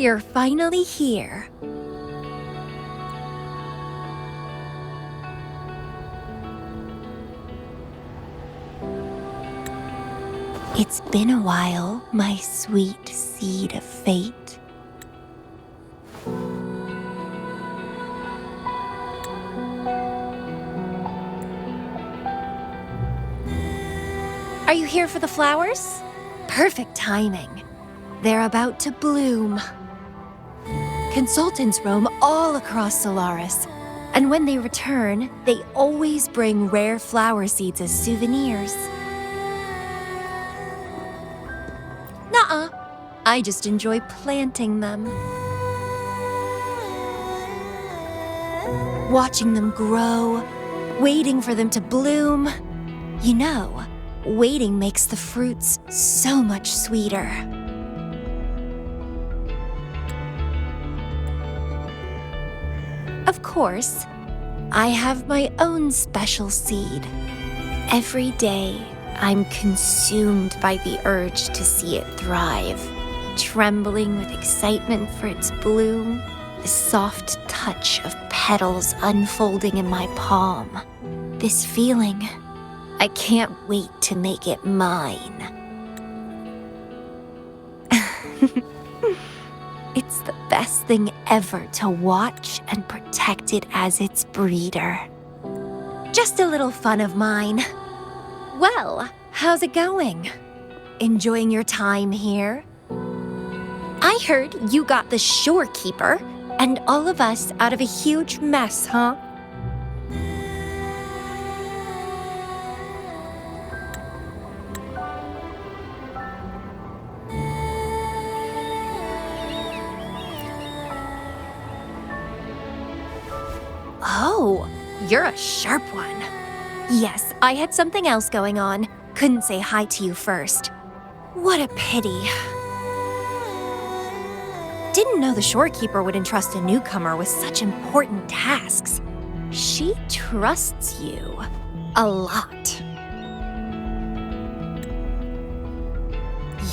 you're finally here. It's been a while, my sweet seed of fate. Are you here for the flowers? Perfect timing. They're about to bloom. Consultants roam all across Solaris, and when they return, they always bring rare flower seeds as souvenirs. Nuh-uh. I just enjoy planting them. Watching them grow, waiting for them to bloom. You know, waiting makes the fruits so much sweeter. Of course, I have my own special seed. Every day, I'm consumed by the urge to see it thrive, trembling with excitement for its bloom, the soft touch of petals unfolding in my palm. This feeling, I can't wait to make it mine. It's the best thing ever to watch and protect it as its breeder. Just a little fun of mine. Well, how's it going? Enjoying your time here? I heard you got the shorekeeper and all of us out of a huge mess, huh? Oh, you're a sharp one. Yes, I had something else going on. Couldn't say hi to you first. What a pity. Didn't know the shorekeeper would entrust a newcomer with such important tasks. She trusts you a lot.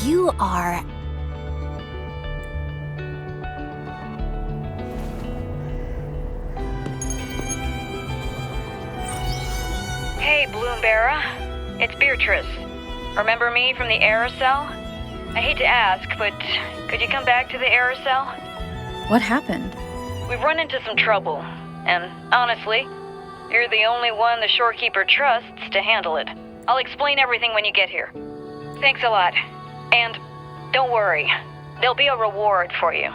You are... Hey, Bloomberra. It's Beatrice. Remember me from the aerosol? I hate to ask, but could you come back to the aerosol? What happened? We've run into some trouble, and honestly, you're the only one the shorekeeper trusts to handle it. I'll explain everything when you get here. Thanks a lot. And don't worry, there'll be a reward for you.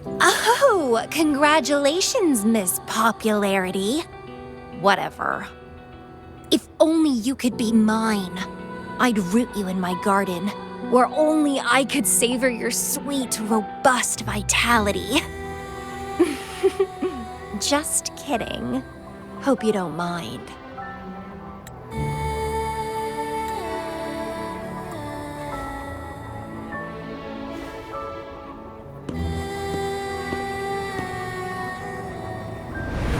Oh, congratulations, Miss Popularity. Whatever. If only you could be mine. I'd root you in my garden, where only I could savor your sweet, robust vitality. Just kidding. Hope you don't mind.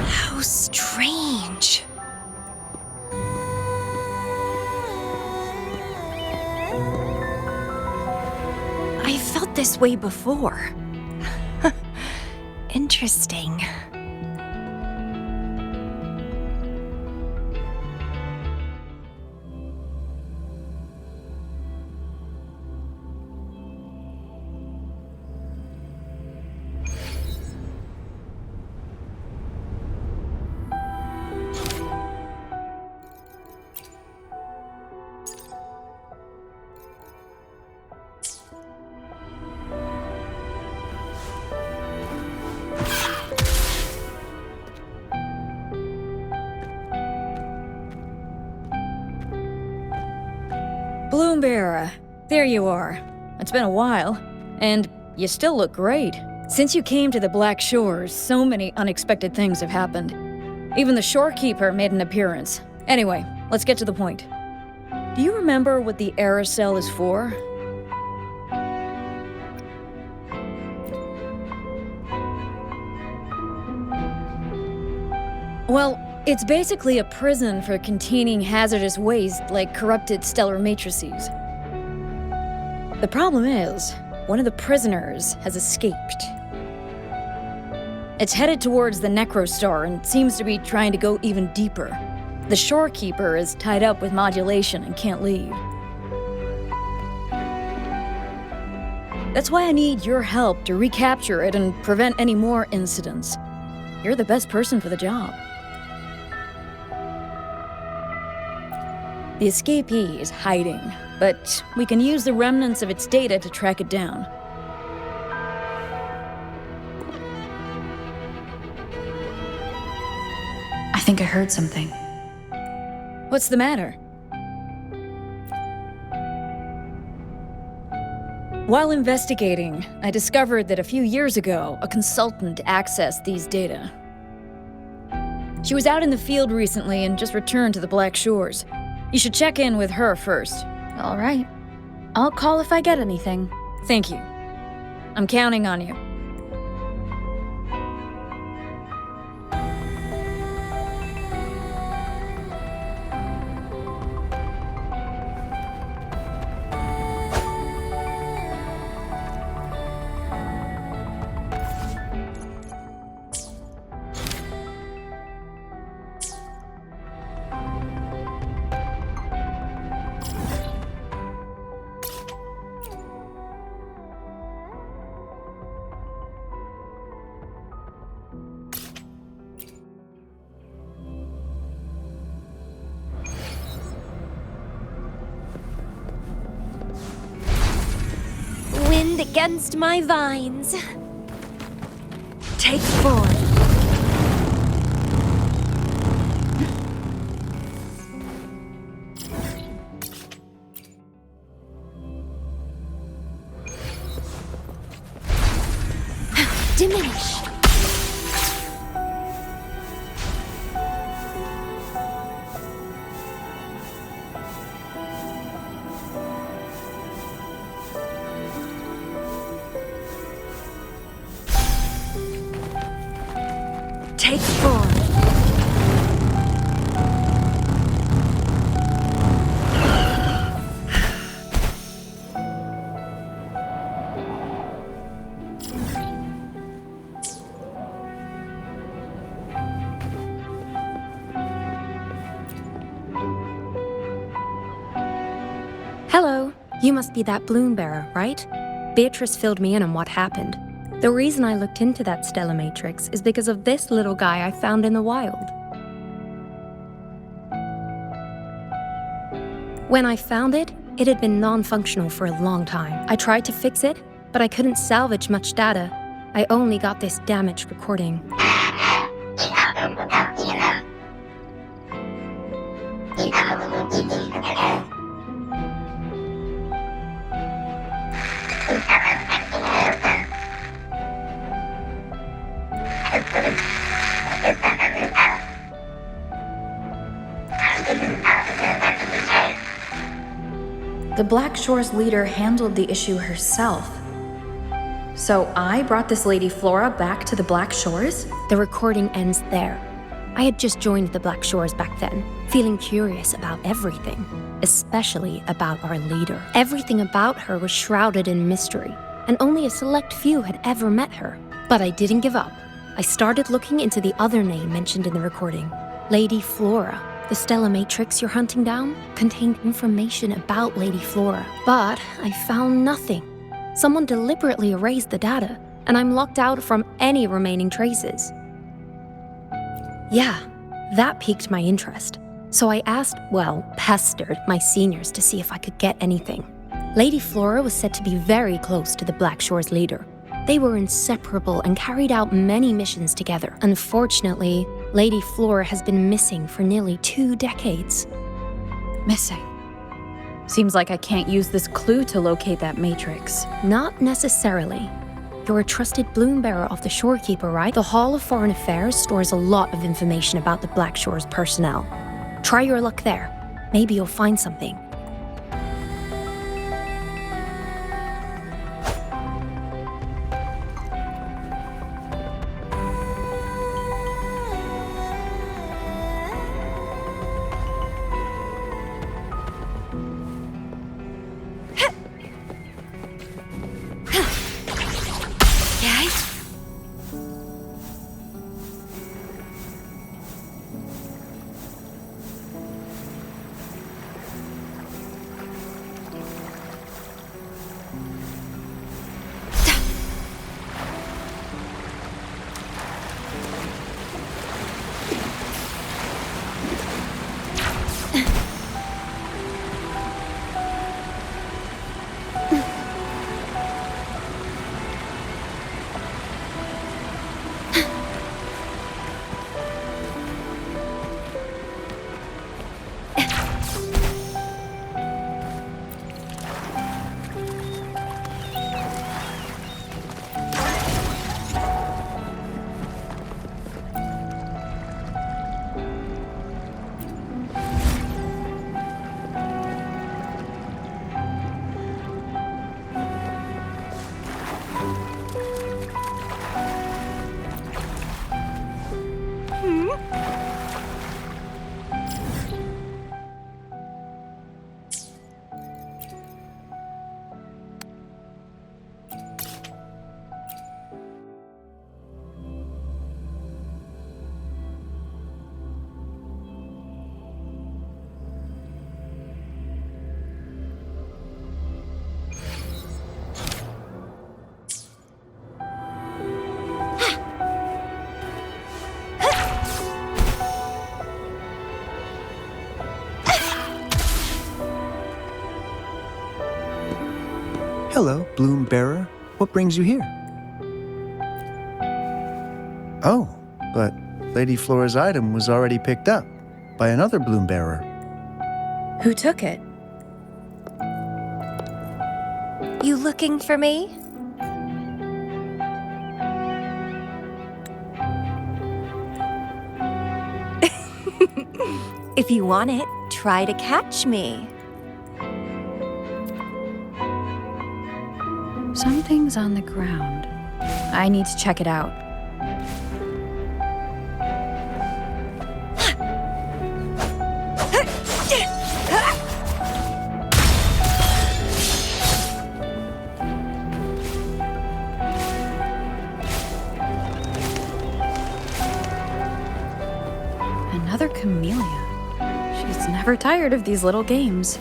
How strange. I felt this way before. Interesting. Bloomberra, there you are. It's been a while, and you still look great. Since you came to the Black Shores, so many unexpected things have happened. Even the shorekeeper made an appearance. Anyway, let's get to the point. Do you remember what the aerosol is for? Well, it's basically a prison for containing hazardous waste like corrupted stellar matrices. The problem is, One of the prisoners has escaped. It's headed towards the Necrostar and seems to be trying to go even deeper. The Shorekeeper is tied up with modulation and can't leave. That's why I need your help to recapture it and prevent any more incidents. You're the best person for the job. The escapee is hiding, but we can use the remnants of its data to track it down. I think I heard something. What's the matter? While investigating, I discovered that a few years ago, a consultant accessed these data. She was out in the field recently and just returned to the Black Shores. You should check in with her first. All right. I'll call if I get anything. Thank you. I'm counting on you. Wind against my vines. Take 4. Diminish. Take 4. Hello. You must be that bloom bearer, right? Beatrice filled me in on what happened. The reason I looked into that Stella Matrix is because of this little guy I found in the wild. When I found it, it had been non-functional for a long time. I tried to fix it, but I couldn't salvage much data. I only got this damaged recording. The Black Shores leader handled the issue herself. So I brought this Lady Flora back to the Black Shores? The recording ends there. I had just joined the Black Shores back then, feeling curious about everything, especially about our leader. Everything about her was shrouded in mystery, and only a select few had ever met her. But I didn't give up. I started looking into the other name mentioned in the recording, Lady Flora. The Stella Matrix you're hunting down contained information about Lady Flora, but I found nothing. Someone deliberately erased the data, and I'm locked out from any remaining traces. Yeah, that piqued my interest. So I pestered my seniors to see if I could get anything. Lady Flora was said to be very close to the Black Shores leader. They were inseparable and carried out many missions together. Unfortunately, Lady Flora has been missing for nearly 2 decades. Missing. Seems like I can't use this clue to locate that matrix. Not necessarily. You're a trusted bloom bearer of the Shorekeeper, right? The Hall of Foreign Affairs stores a lot of information about the Black Shores personnel. Try your luck there. Maybe you'll find something. Hello, Bloom Bearer. What brings you here? Oh, but Lady Flora's item was already picked up by another Bloom Bearer. Who took it? You looking for me? If you want it, try to catch me. Something's on the ground. I need to check it out. Another Camellya. She's never tired of these little games.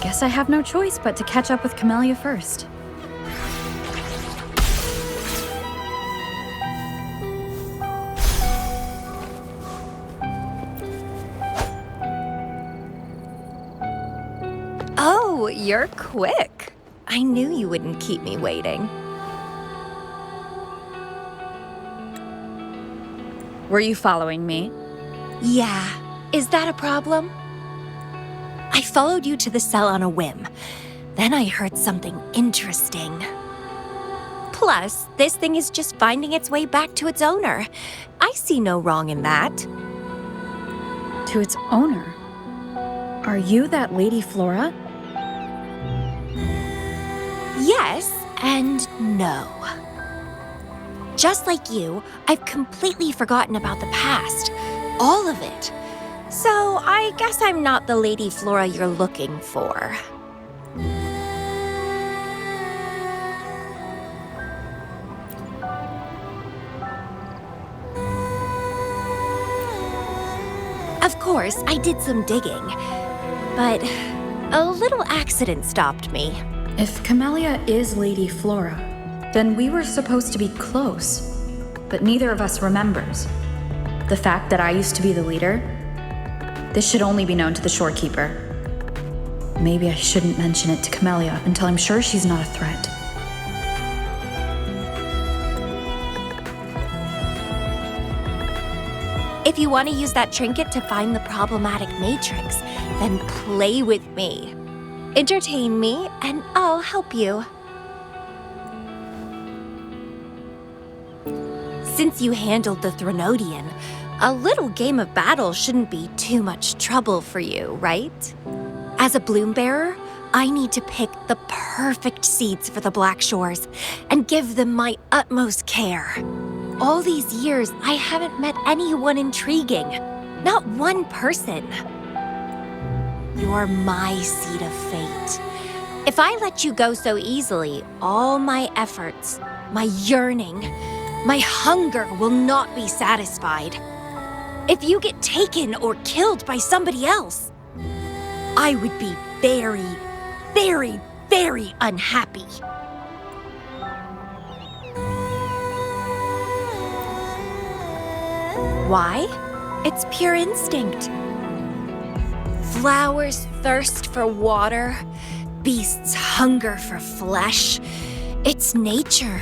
Guess I have no choice but to catch up with Camellya first. Oh, you're quick. I knew you wouldn't keep me waiting. Were you following me? Yeah, is that a problem? I followed you to the cell on a whim. Then I heard something interesting. Plus, this thing is just finding its way back to its owner. I see no wrong in that. To its owner? Are you that Lady Flora? Yes and no. Just like you, I've completely forgotten about the past. All of it. So I guess I'm not the Lady Flora you're looking for. Of course, I did some digging, but a little accident stopped me. If Camellya is Lady Flora, then we were supposed to be close, but neither of us remembers. The fact that I used to be the leader, this should only be known to the shorekeeper. Maybe I shouldn't mention it to Camellya until I'm sure she's not a threat. If you want to use that trinket to find the problematic matrix, then play with me. Entertain me, and I'll help you. Since you handled the Threnodian, a little game of battle shouldn't be too much trouble for you, right? As a bloom bearer, I need to pick the perfect seeds for the Black Shores and give them my utmost care. All these years, I haven't met anyone intriguing. Not one person. You're my seed of fate. If I let you go so easily, all my efforts, my yearning, my hunger will not be satisfied. If you get taken or killed by somebody else, I would be very, very, very unhappy. Why? It's pure instinct. Flowers thirst for water, beasts hunger for flesh. It's nature,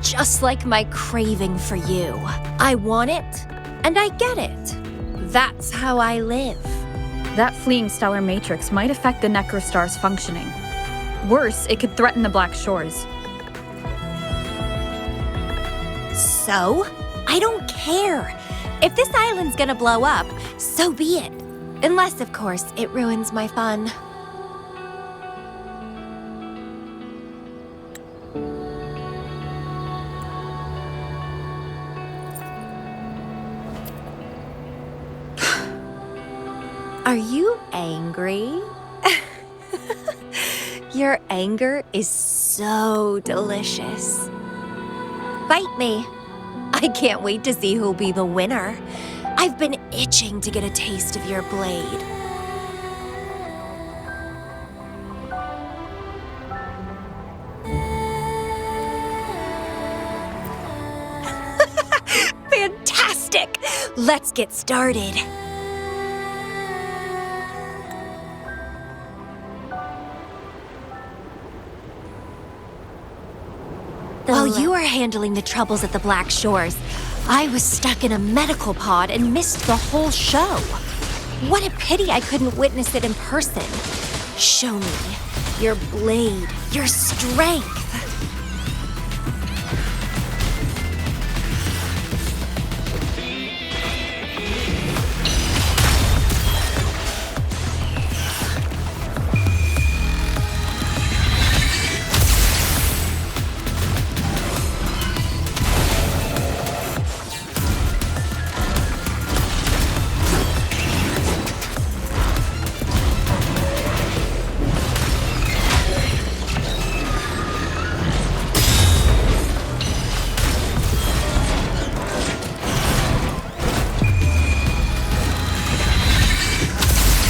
just like my craving for you. I want it, and I get it. That's how I live. That fleeing stellar matrix might affect the Necrostar's functioning. Worse, it could threaten the Black Shores. So? I don't care. If this island's gonna blow up, so be it. Unless, of course, it ruins my fun. Are you angry? Your anger is so delicious. Fight me. I can't wait to see who'll be the winner. I've been itching to get a taste of your blade. let's get started. While you were handling the troubles at the Black Shores, I was stuck in a medical pod and missed the whole show. What a pity I couldn't witness it in person. Show me your blade, your strength.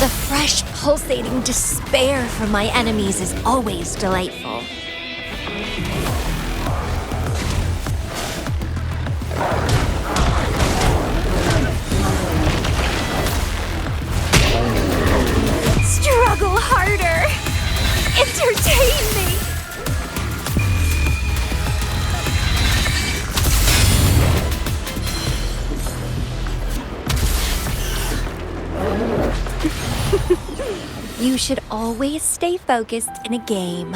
The fresh, pulsating despair from my enemies is always delightful. Struggle harder! Entertain me! You should always stay focused in a game.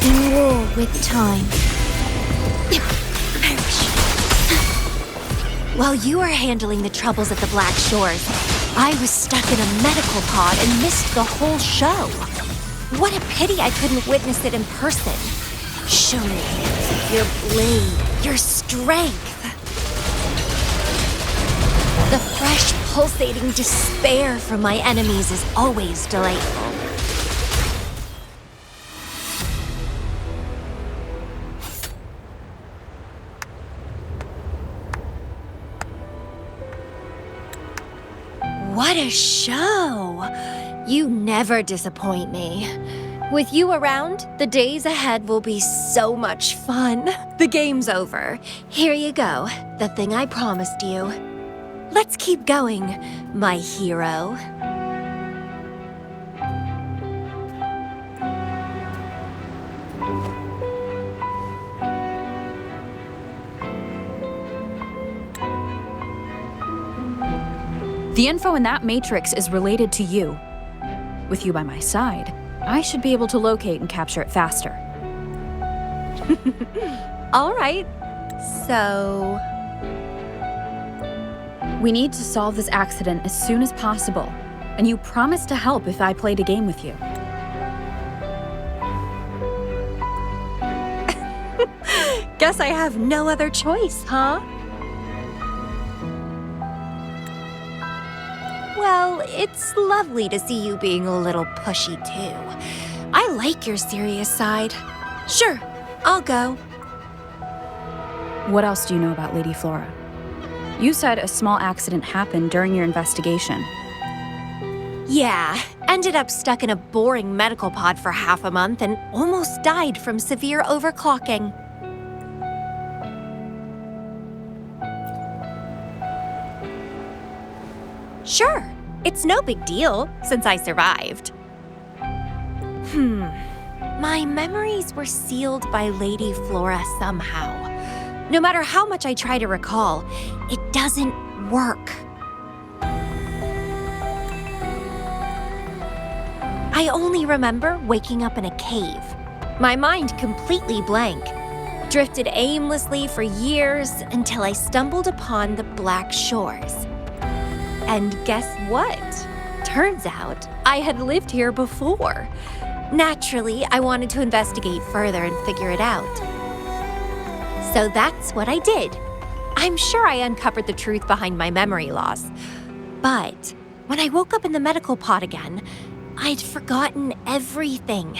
In war with time. While you were handling the troubles at the Black Shores, I was stuck in a medical pod and missed the whole show. What a pity I couldn't witness it in person. Show me your blade, your strength. The fresh, pulsating despair from my enemies is always delightful. What a show! You never disappoint me. With you around, the days ahead will be so much fun. The game's over. Here you go, the thing I promised you. Let's keep going, my hero. The info in that matrix is related to you. With you by my side, I should be able to locate and capture it faster. All right, so... We need to solve this accident as soon as possible, and you promised to help if I played a game with you. Guess I have no other choice, huh? Well, it's lovely to see you being a little pushy, too. I like your serious side. Sure, I'll go. What else do you know about Lady Flora? You said a small accident happened during your investigation. Yeah, ended up stuck in a boring medical pod for half a month and almost died from severe overclocking. Sure, it's no big deal since I survived. My memories were sealed by Lady Flora somehow. No matter how much I try to recall, it doesn't work. I only remember waking up in a cave, my mind completely blank, drifted aimlessly for years until I stumbled upon the Black Shores. And guess what? Turns out I had lived here before. Naturally, I wanted to investigate further and figure it out. So that's what I did. I'm sure I uncovered the truth behind my memory loss. But when I woke up in the medical pod again, I'd forgotten everything.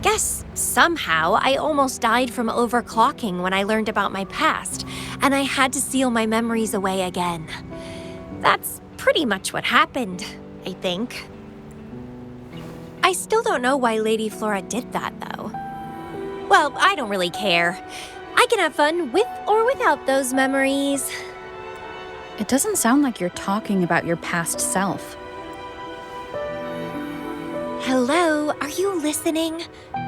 Guess somehow I almost died from overclocking when I learned about my past, and I had to seal my memories away again. That's pretty much what happened, I think. I still don't know why Lady Flora did that, though. Well, I don't really care. I can have fun with or without those memories. It doesn't sound like you're talking about your past self. Hello, are you listening?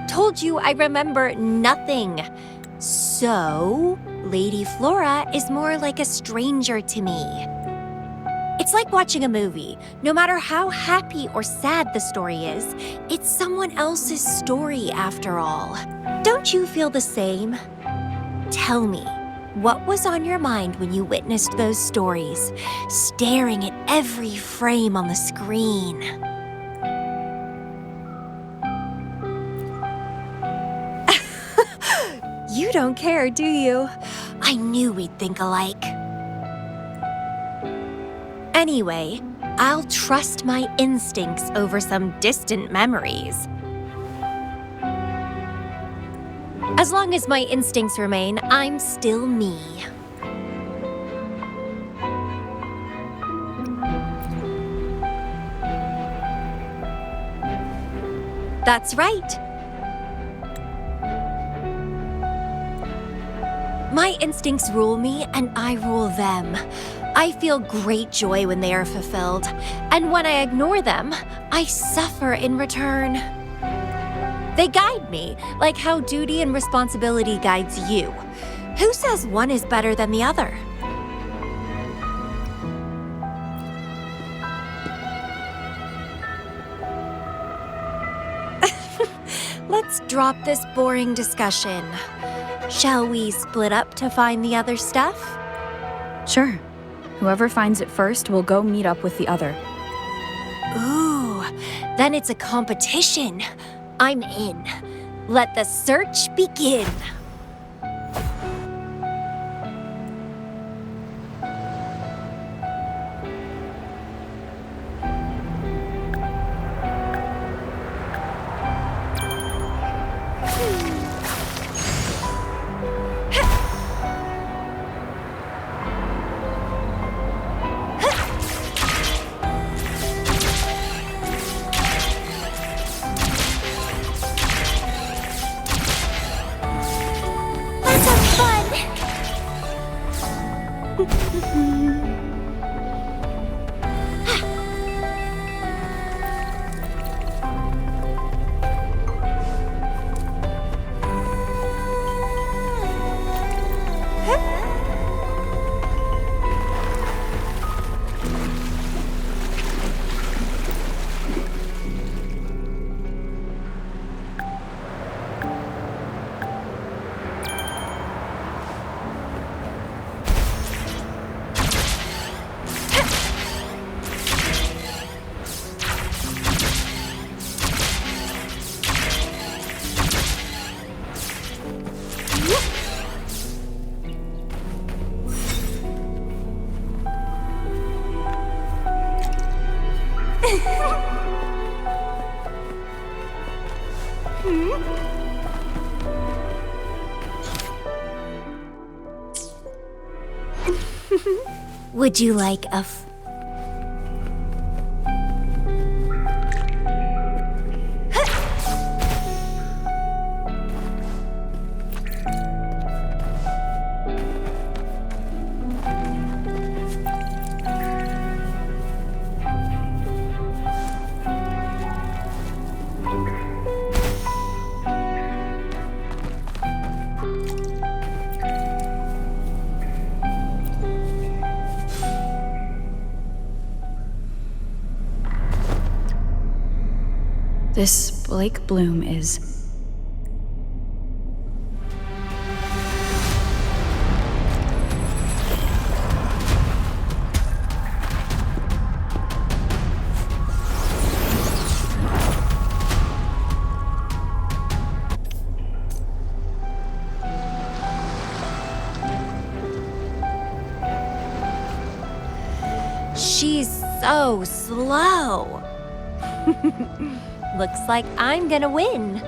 Told you I remember nothing. So, Lady Flora is more like a stranger to me. It's like watching a movie. No matter how happy or sad the story is, it's someone else's story after all. Don't you feel the same? Tell me, what was on your mind when you witnessed those stories, staring at every frame on the screen? You don't care, do you? I knew we'd think alike. Anyway, I'll trust my instincts over some distant memories. As long as my instincts remain, I'm still me. That's right. My instincts rule me, and I rule them. I feel great joy when they are fulfilled, and when I ignore them, I suffer in return. They guide me, like how duty and responsibility guides you. Who says one is better than the other? Let's drop this boring discussion. Shall we split up to find the other stuff? Sure. Whoever finds it first will go meet up with the other. Ooh, then it's a competition. I'm in. Let the search begin. Would you like a This Blake Bloom is... She's so slow. Looks like I'm gonna win.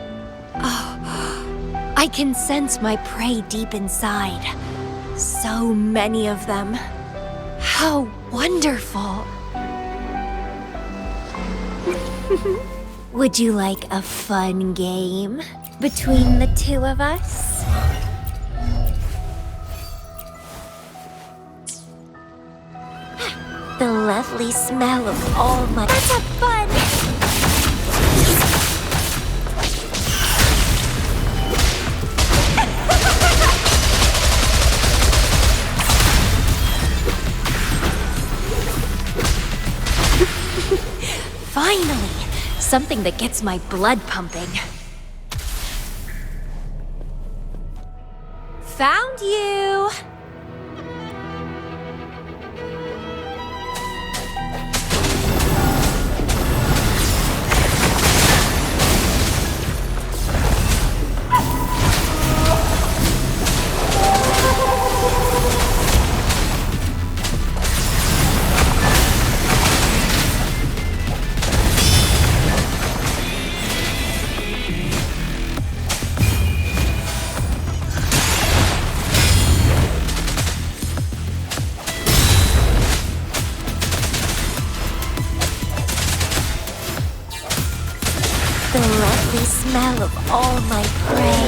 Oh, I can sense my prey deep inside. So many of them. How wonderful! Would you like a fun game between the two of us? The lovely smell of all my— Let's have fun! Finally! Something that gets my blood pumping. Found you! The lovely smell of all my prey.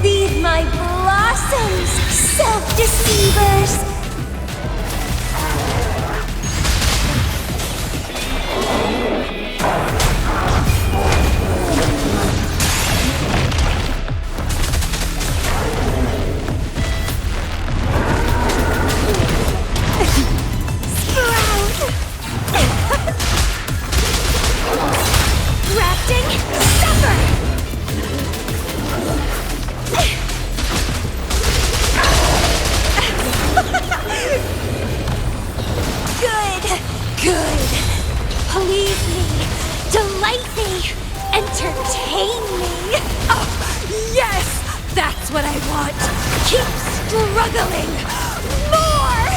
Feed my blossoms, self-deceivers! Good. Please me. Delight me. Entertain me. Oh, yes! That's what I want. Keep struggling. More!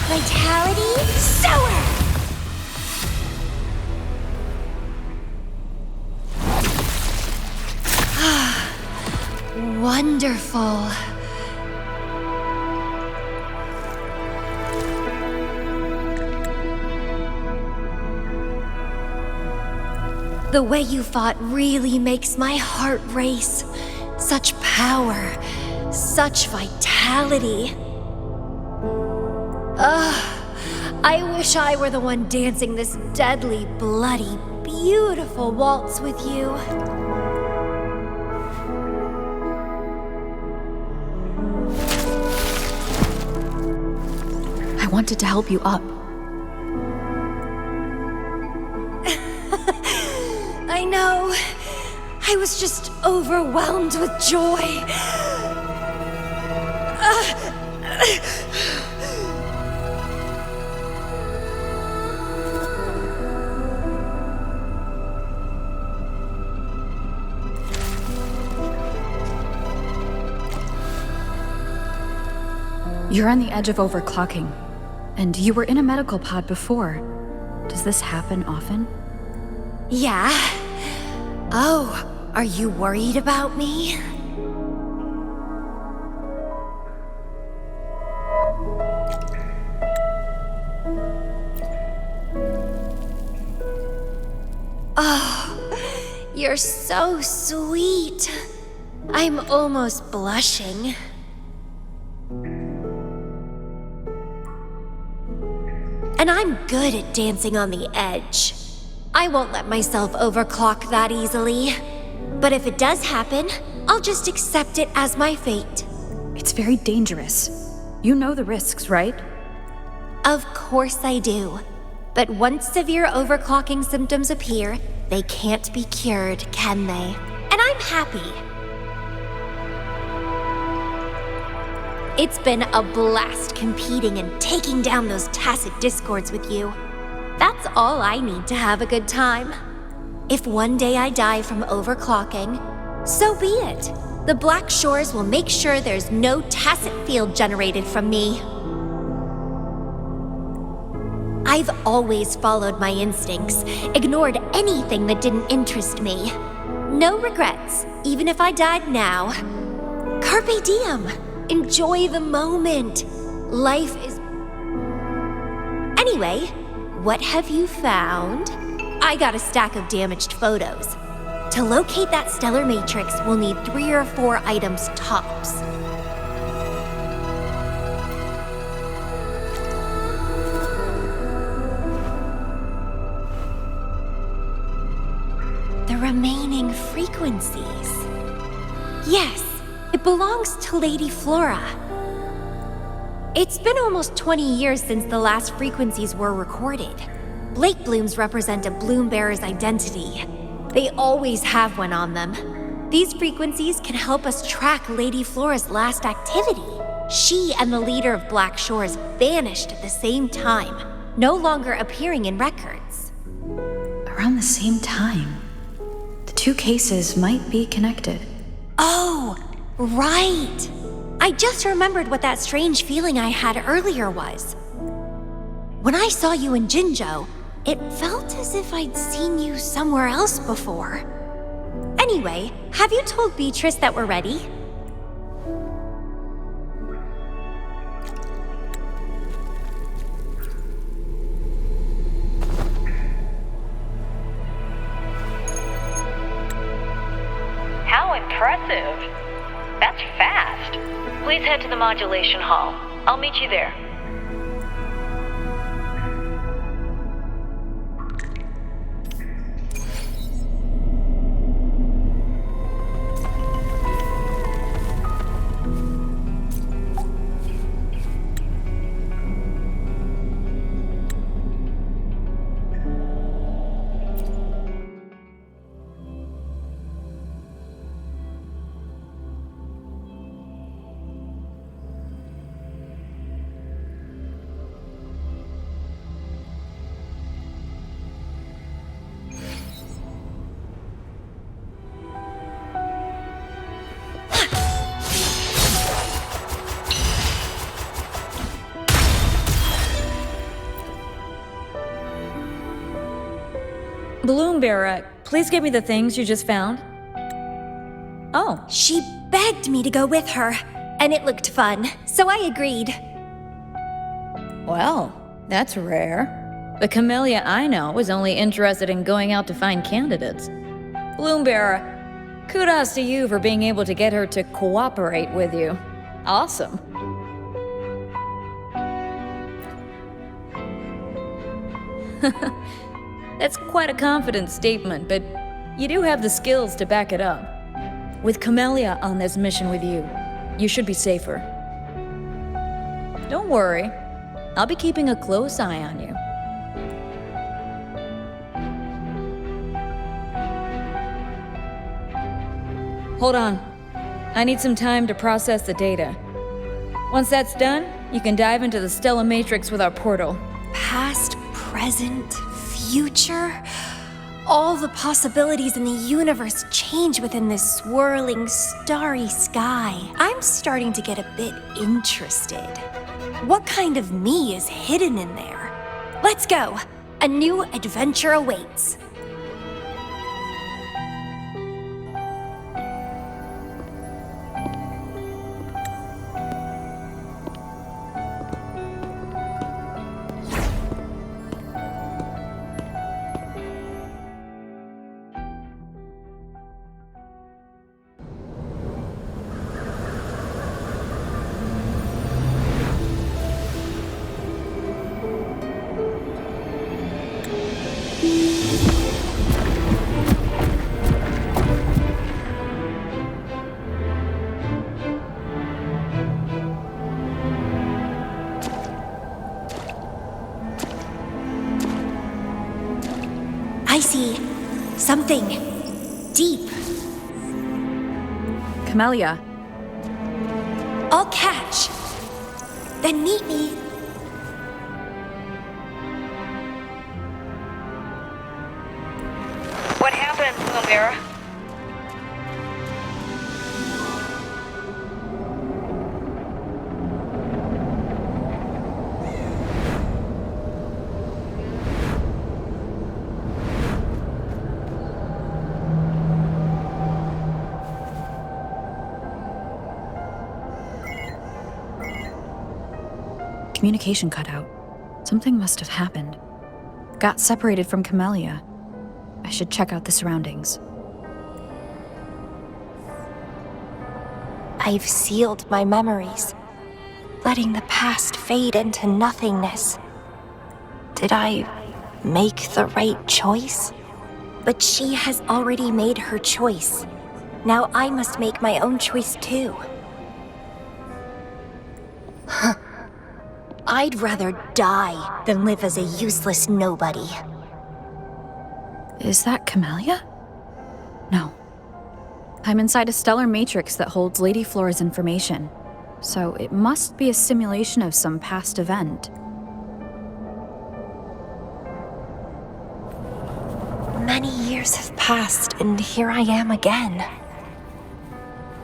Vitality sour! Wonderful. The way you fought really makes my heart race. Such power, such vitality. I wish I were the one dancing this deadly, bloody, beautiful waltz with you. I wanted to help you up. I know. I was just overwhelmed with joy. You're on the edge of overclocking, and you were in a medical pod before. Does this happen often? Yeah. Oh, are you worried about me? Oh, you're so sweet. I'm almost blushing. And I'm good at dancing on the edge. I won't let myself overclock that easily. But if it does happen, I'll just accept it as my fate. It's very dangerous. You know the risks, right? Of course I do. But once severe overclocking symptoms appear, they can't be cured, can they? And I'm happy. It's been a blast competing and taking down those tacit discords with you. That's all I need to have a good time. If one day I die from overclocking, so be it. The Black Shores will make sure there's no tacit field generated from me. I've always followed my instincts, ignored anything that didn't interest me. No regrets, even if I died now. Carpe diem. Enjoy the moment. Life is... Anyway, what have you found? I got a stack of damaged photos. To locate that stellar matrix, we'll need 3 or 4 items tops. The remaining frequencies. Yes, it belongs to Lady Flora. It's been almost 20 years since the last frequencies were recorded. Blake blooms represent a bloom bearer's identity. They always have one on them. These frequencies can help us track Lady Flora's last activity. She and the leader of Black Shores vanished at the same time, no longer appearing in records. Around the same time, the 2 cases might be connected. Oh, right! I just remembered what that strange feeling I had earlier was. When I saw you in Jinzhou, it felt as if I'd seen you somewhere else before. Anyway, have you told Beatrice that we're ready? How impressive. That's fast. Please head to the modulation hall. I'll meet you there. Bloom Bearer, please give me the things you just found. Oh, She begged me to go with her, and it looked fun, so I agreed. well, that's rare. The Camellya I know was only interested in going out to find candidates. Bloom Bearer, kudos to you for being able to get her to cooperate with you. Awesome. That's quite a confident statement, but you do have the skills to back it up. With Camellya on this mission with you, you should be safer. Don't worry, I'll be keeping a close eye on you. Hold on. I need some time to process the data. Once that's done, you can dive into the Stella Matrix with our portal. Past, present, future. All the possibilities in the universe change within this swirling, starry sky. I'm starting to get a bit interested. What kind of me is hidden in there? Let's go. A new adventure awaits. I see something deep. Camellya, I'll catch. Then meet me. What happened, Camellya? communication cut out. Something must have happened. Got separated from Camellya. I should check out the surroundings. I've sealed my memories, letting the past fade into nothingness. Did I make the right choice? But she has already made her choice. Now I must make my own choice too. I'd rather die than live as a useless nobody. Is that Camellya? No. I'm inside a stellar matrix that holds Lady Flora's information, so it must be a simulation of some past event. Many years have passed, and here I am again.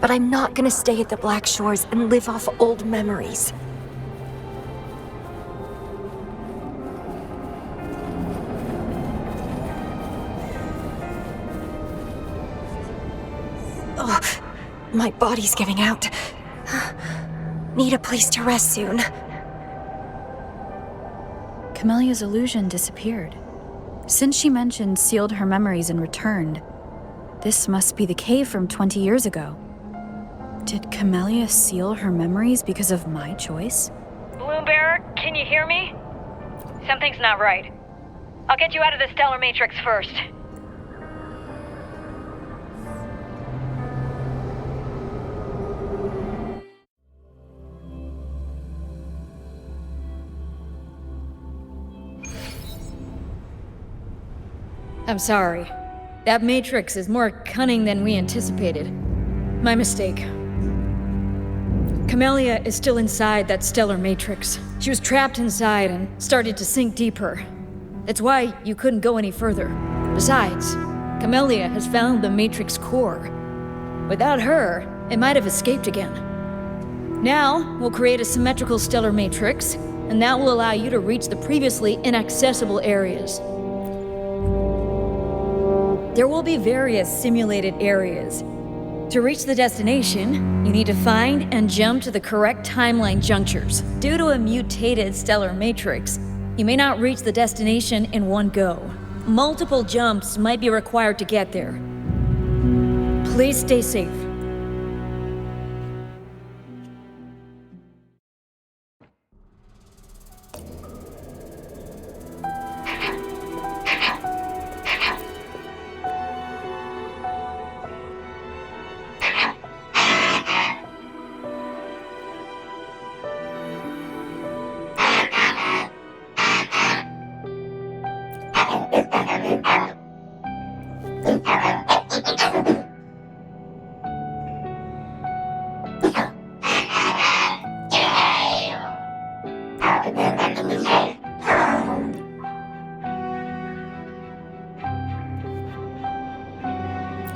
But I'm not gonna stay at the Black Shores and live off old memories. Ugh, my body's giving out. Need a place to rest soon. Camellya's illusion disappeared. Since she mentioned sealed her memories and returned, this must be the cave from 20 years ago. Did Camellya seal her memories because of my choice? Bloombearer, can you hear me? Something's not right. I'll get you out of the stellar matrix first. I'm sorry. That matrix is more cunning than we anticipated. My mistake. Camellya is still inside that stellar matrix. She was trapped inside and started to sink deeper. That's why you couldn't go any further. Besides, Camellya has found the matrix core. Without her, it might have escaped again. Now, we'll create a symmetrical stellar matrix, and that will allow you to reach the previously inaccessible areas. There will be various simulated areas. To reach the destination, you need to find and jump to the correct timeline junctures. Due to a mutated stellar matrix, you may not reach the destination in one go. Multiple jumps might be required to get there. Please stay safe.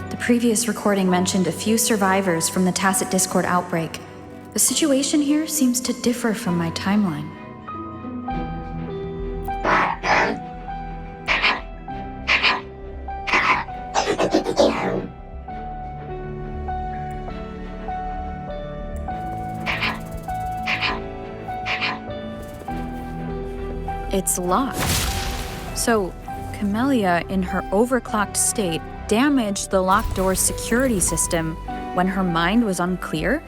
The previous recording mentioned a few survivors from the Tacit Discord outbreak. The situation here seems to differ from my timeline. It's locked. So, Camellya, in her overclocked state, damaged the locked door's security system when her mind was unclear?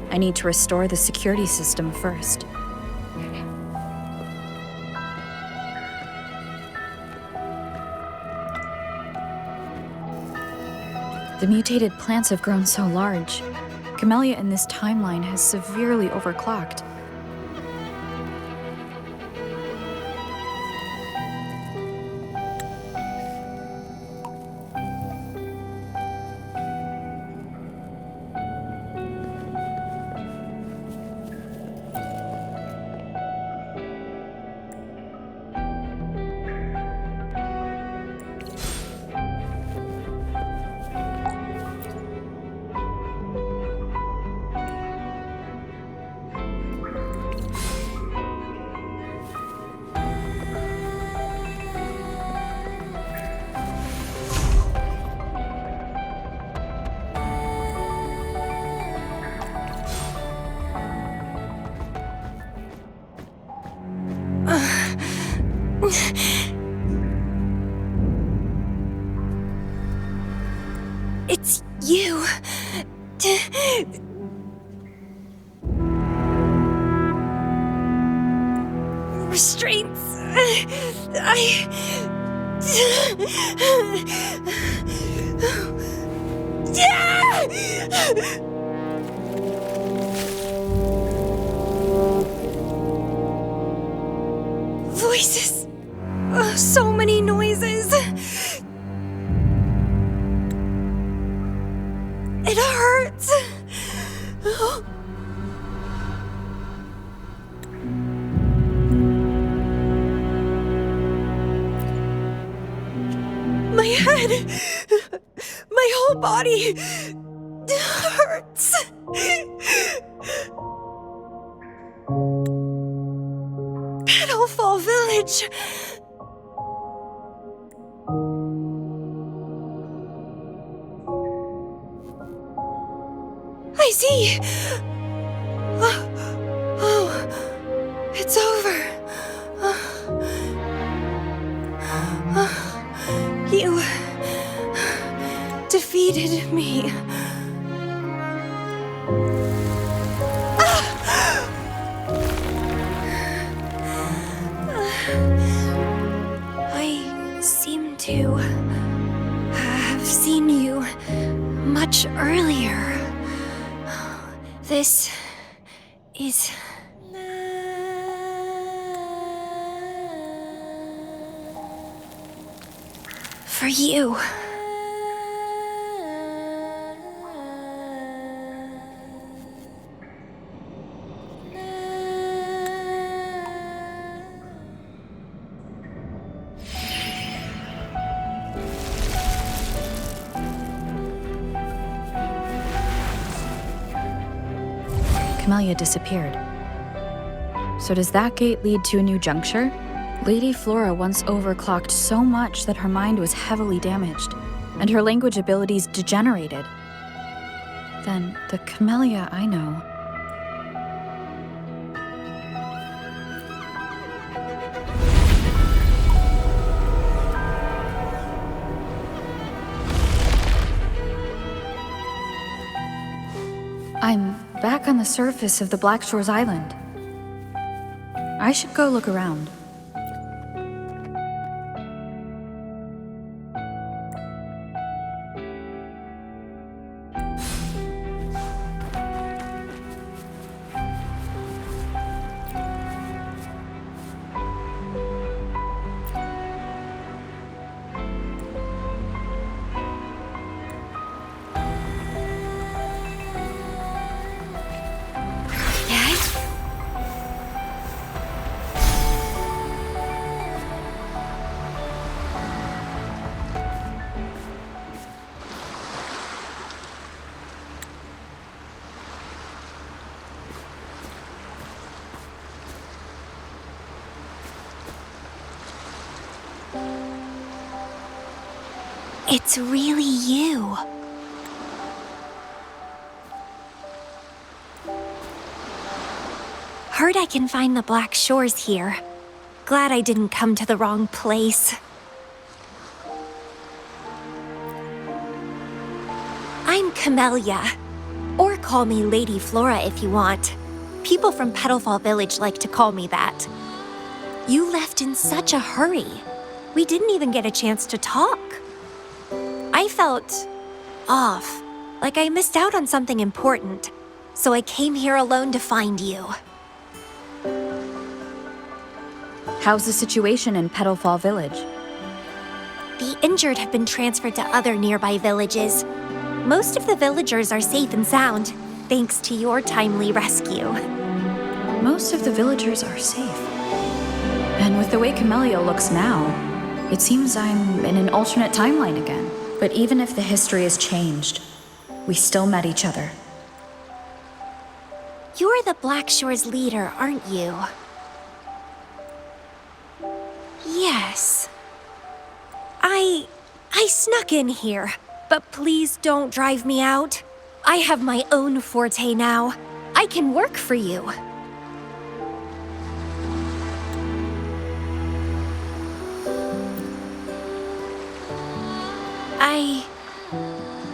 I need to restore the security system first. The mutated plants have grown so large. Camellya in this timeline has severely overclocked. It's you. Restraints. Voices. So many noises. It hurts. My head, my whole body hurts. Petalfall Village. I see. Oh, it's over. You defeated me. I seem to have seen you much earlier. This is... for you. Camellya disappeared. So does that gate lead to a new juncture? Lady Flora once overclocked so much that her mind was heavily damaged, and her language abilities degenerated. Then the Camellya I know... I'm back on the surface of the Black Shores Island. I should go look around. It's really you. Heard I can find the Black Shores here. Glad I didn't come to the wrong place. I'm Camellya. Or call me Lady Flora if you want. People from Petalfall Village like to call me that. You left in such a hurry. We didn't even get a chance to talk. I felt off, like I missed out on something important. So I came here alone to find you. How's the situation in Petalfall Village? The injured have been transferred to other nearby villages. Most of the villagers are safe and sound, thanks to your timely rescue. Most of the villagers are safe. And with the way Camellya looks now, it seems I'm in an alternate timeline again. But even if the history has changed, we still met each other. You're the Black Shores leader, aren't you? Yes. I snuck in here, but please don't drive me out. I have my own forte now. I can work for you.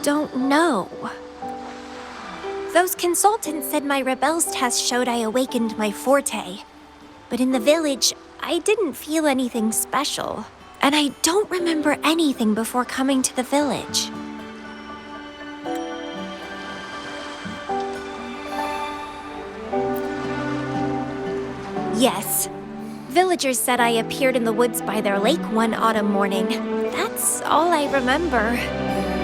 don't know. Those consultants said my rebels test showed I awakened my forte. But in the village, I didn't feel anything special. And I don't remember anything before coming to the village. Yes. Villagers said I appeared in the woods by their lake one autumn morning. That's all I remember.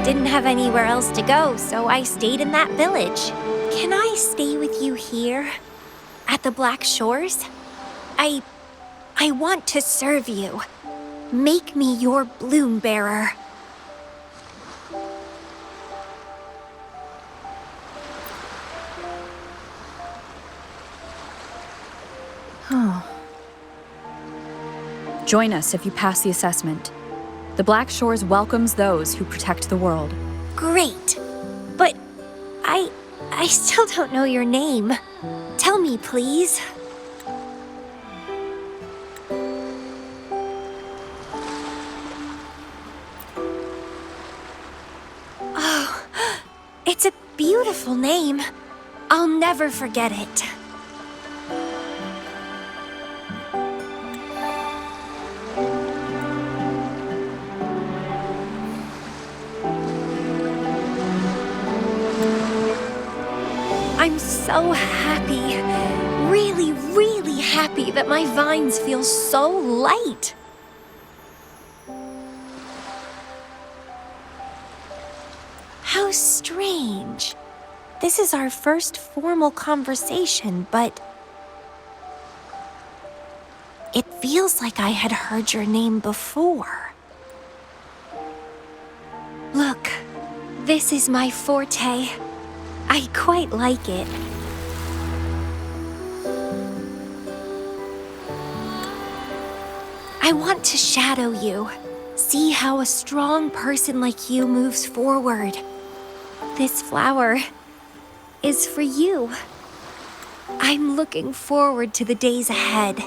Didn't have anywhere else to go, so I stayed in that village. Can I stay with you here? At the Black Shores? I want to serve you. Make me your bloom bearer. Join us if you pass the assessment. The Black Shores welcomes those who protect the world. Great. But I still don't know your name. Tell me, please. Oh, it's a beautiful name. I'll never forget it. I'm so happy, really, really happy that my vines feel so light. How strange. This is our first formal conversation, but it feels like I had heard your name before. Look, this is my forte. I quite like it. I want to shadow you, see how a strong person like you moves forward. This flower is for you. I'm looking forward to the days ahead.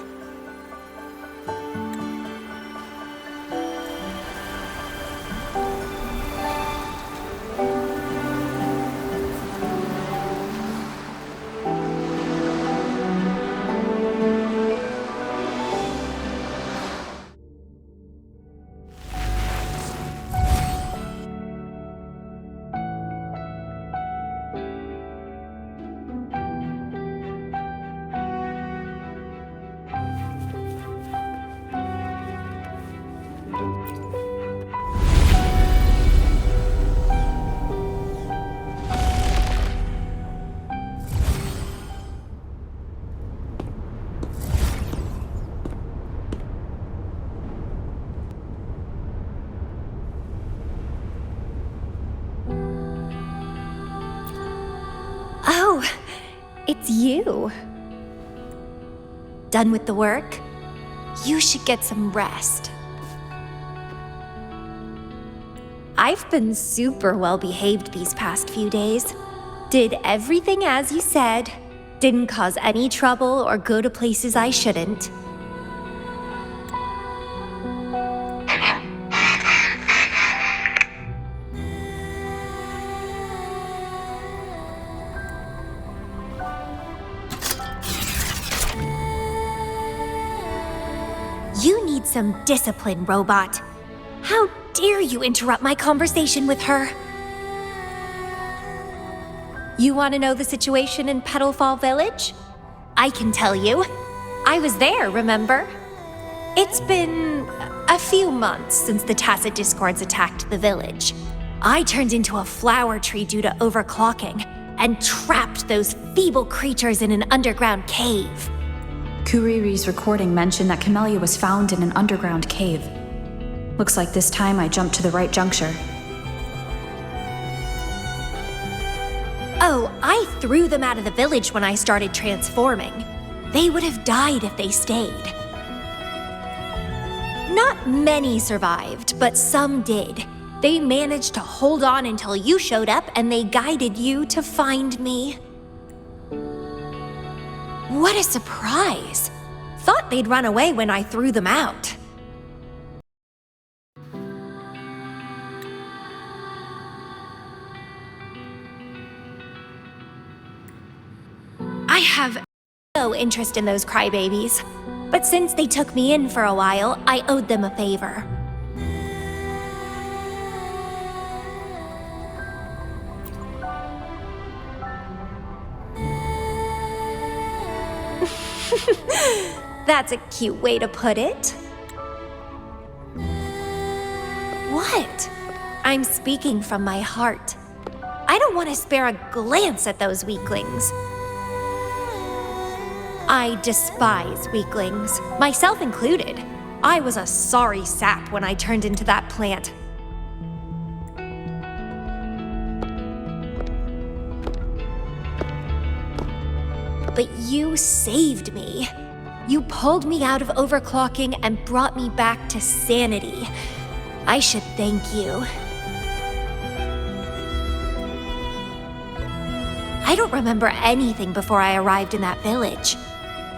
Oh, it's you. Done with the work? You should get some rest. I've been super well behaved these past few days. Did everything as you said. Didn't cause any trouble or go to places I shouldn't. You need some discipline, robot. How dare you interrupt my conversation with her? You want to know the situation in Petalfall Village? I can tell you. I was there, remember? It's been a few months since the Tacit Discords attacked the village. I turned into a flower tree due to overclocking and trapped those feeble creatures in an underground cave. Kuriri's recording mentioned that Camellya was found in an underground cave. Looks like this time I jumped to the right juncture. Oh, I threw them out of the village when I started transforming. They would have died if they stayed. Not many survived, but some did. They managed to hold on until you showed up and they guided you to find me. What a surprise! Thought they'd run away when I threw them out. I have no interest in those crybabies. But since they took me in for a while, I owed them a favor. That's a cute way to put it. What? I'm speaking from my heart. I don't want to spare a glance at those weaklings. I despise weaklings, myself included. I was a sorry sap when I turned into that plant. But you saved me. You pulled me out of overclocking and brought me back to sanity. I should thank you. I don't remember anything before I arrived in that village.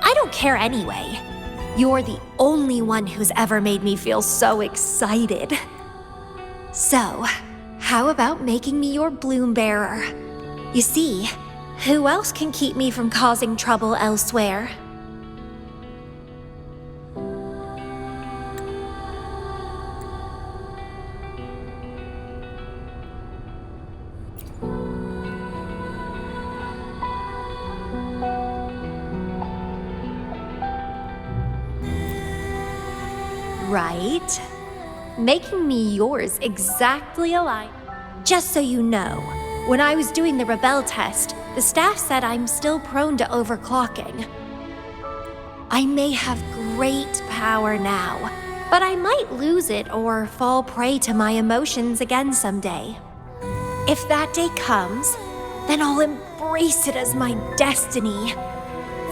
I don't care anyway. You're the only one who's ever made me feel so excited. So, how about making me your bloom bearer? You see, who else can keep me from causing trouble elsewhere? Right? Making me yours exactly aligned. Just so you know, when I was doing the rebel test, the staff said I'm still prone to overclocking. I may have great power now, but I might lose it or fall prey to my emotions again someday. If that day comes, then I'll embrace it as my destiny.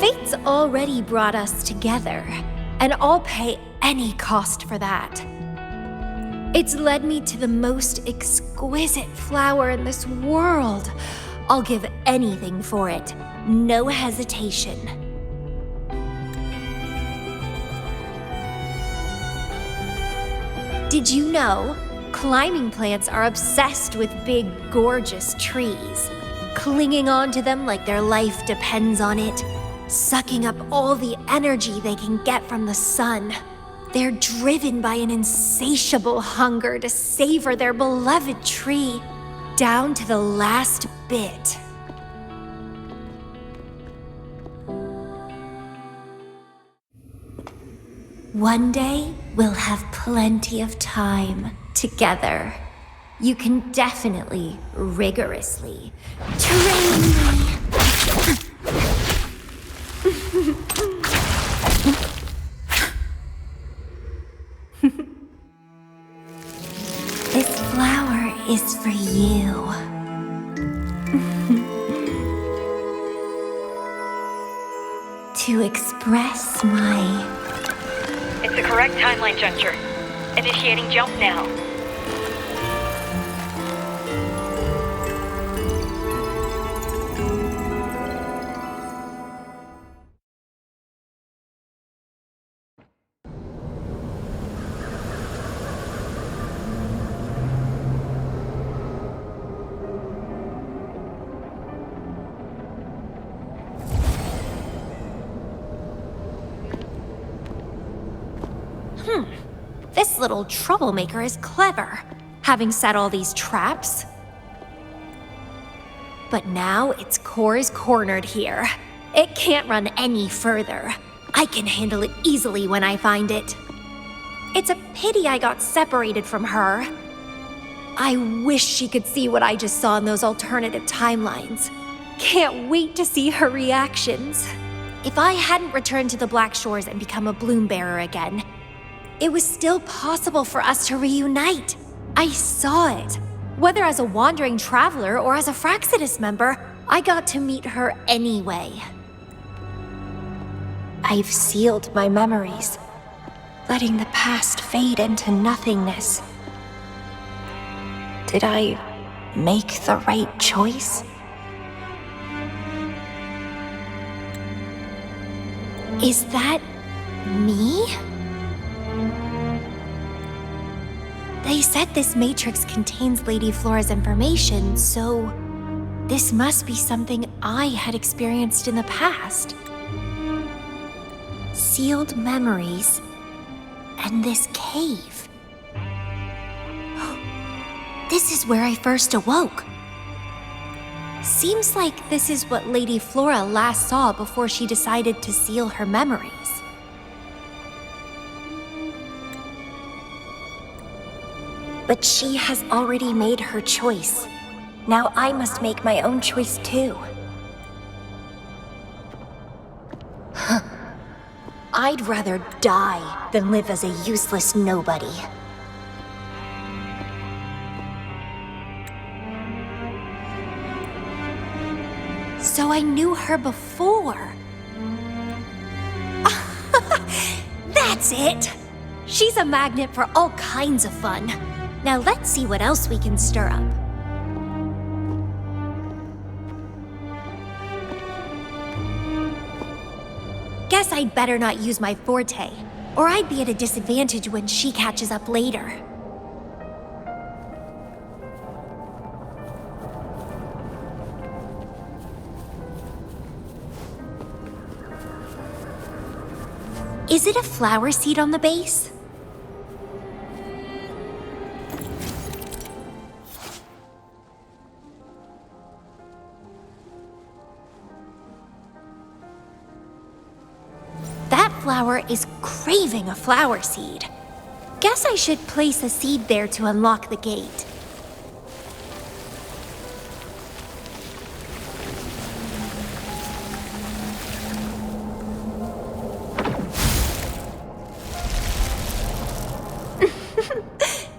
Fate's already brought us together, and I'll pay any cost for that. It's led me to the most exquisite flower in this world. I'll give anything for it, no hesitation. Did you know? Climbing plants are obsessed with big, gorgeous trees, clinging onto them like their life depends on it, sucking up all the energy they can get from the sun. They're driven by an insatiable hunger to savor their beloved tree, down to the last bit. One day, we'll have plenty of time together. You can definitely, rigorously train me. This flower is for you. To express my... It's the correct timeline juncture. Initiating jump now. This little troublemaker is clever, having set all these traps. But now its core is cornered here. It can't run any further. I can handle it easily when I find it. It's a pity I got separated from her. I wish she could see what I just saw in those alternative timelines. Can't wait to see her reactions. If I hadn't returned to the Black Shores and become a bloom bearer again, it was still possible for us to reunite. I saw it. Whether as a wandering traveler or as a Fraxidus member, I got to meet her anyway. I've sealed my memories, letting the past fade into nothingness. Did I make the right choice? Is that me? They said this matrix contains Lady Flora's information, so This must be something I had experienced in the past. Sealed memories and this cave. This is where I first awoke. Seems like this is what Lady Flora last saw before she decided to seal her memories. But she has already made her choice. Now I must make my own choice too. I'd rather die than live as a useless nobody. So I knew her before. That's it! She's a magnet for all kinds of fun. Now let's see what else we can stir up. Guess I'd better not use my forte, or I'd be at a disadvantage when she catches up later. Is it a flower seed on the base? That flower is craving a flower seed. Guess I should place a seed there to unlock the gate.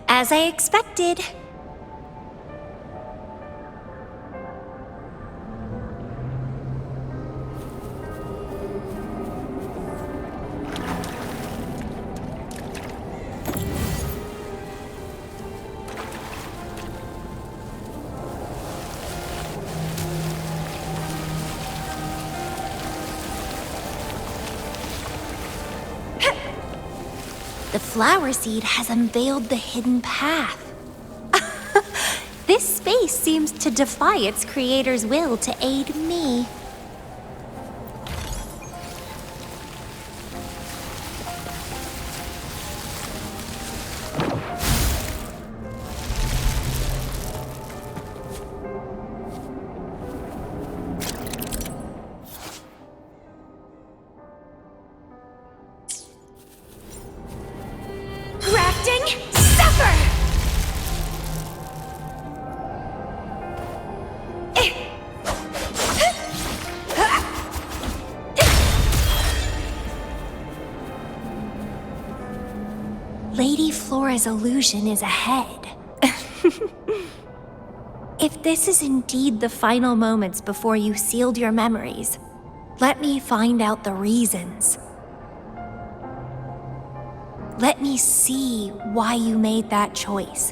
As I expected. The flower seed has unveiled the hidden path. This space seems to defy its creator's will to aid me. Lady Flora's illusion is ahead. If this is indeed the final moments before you sealed your memories, let me find out the reasons. Let me see why you made that choice.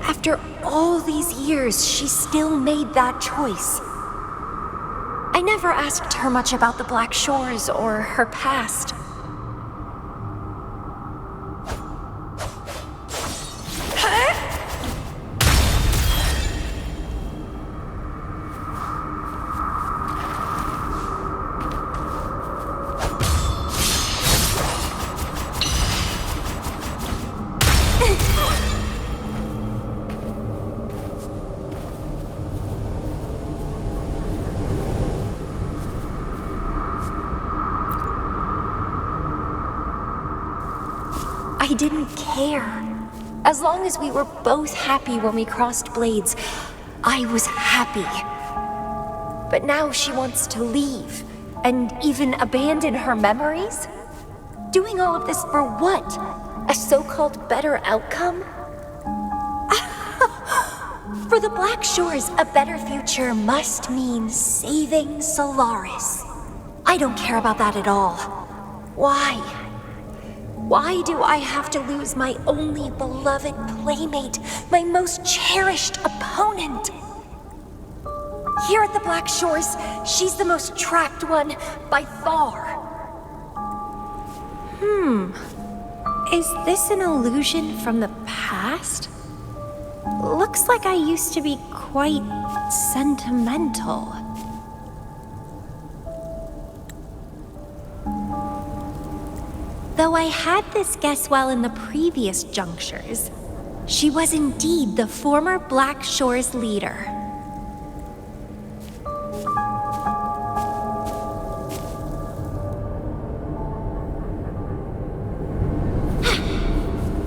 After all these years, she still made that choice. I never asked her much about the Black Shores or her past. I didn't care. As long as we were both happy when we crossed blades, I was happy. But now she wants to leave, and even abandon her memories? Doing all of this for what? A so-called better outcome? For the Black Shores, a better future must mean saving Solaris. I don't care about that at all. Why? Why do I have to lose my only beloved playmate, my most cherished opponent? Here at the Black Shores, she's the most trapped one by far. Is this an illusion from the past? Looks like I used to be quite sentimental. Though I had this guess well in the previous junctures, she was indeed the former Black Shores leader.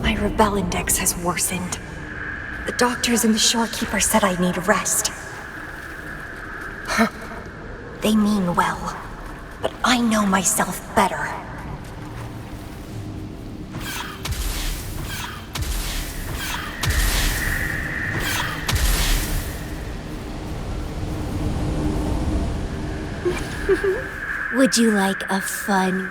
My rebel index has worsened. The doctors and the shorekeeper said I need rest. They mean well, but I know myself better. Would you like a fun?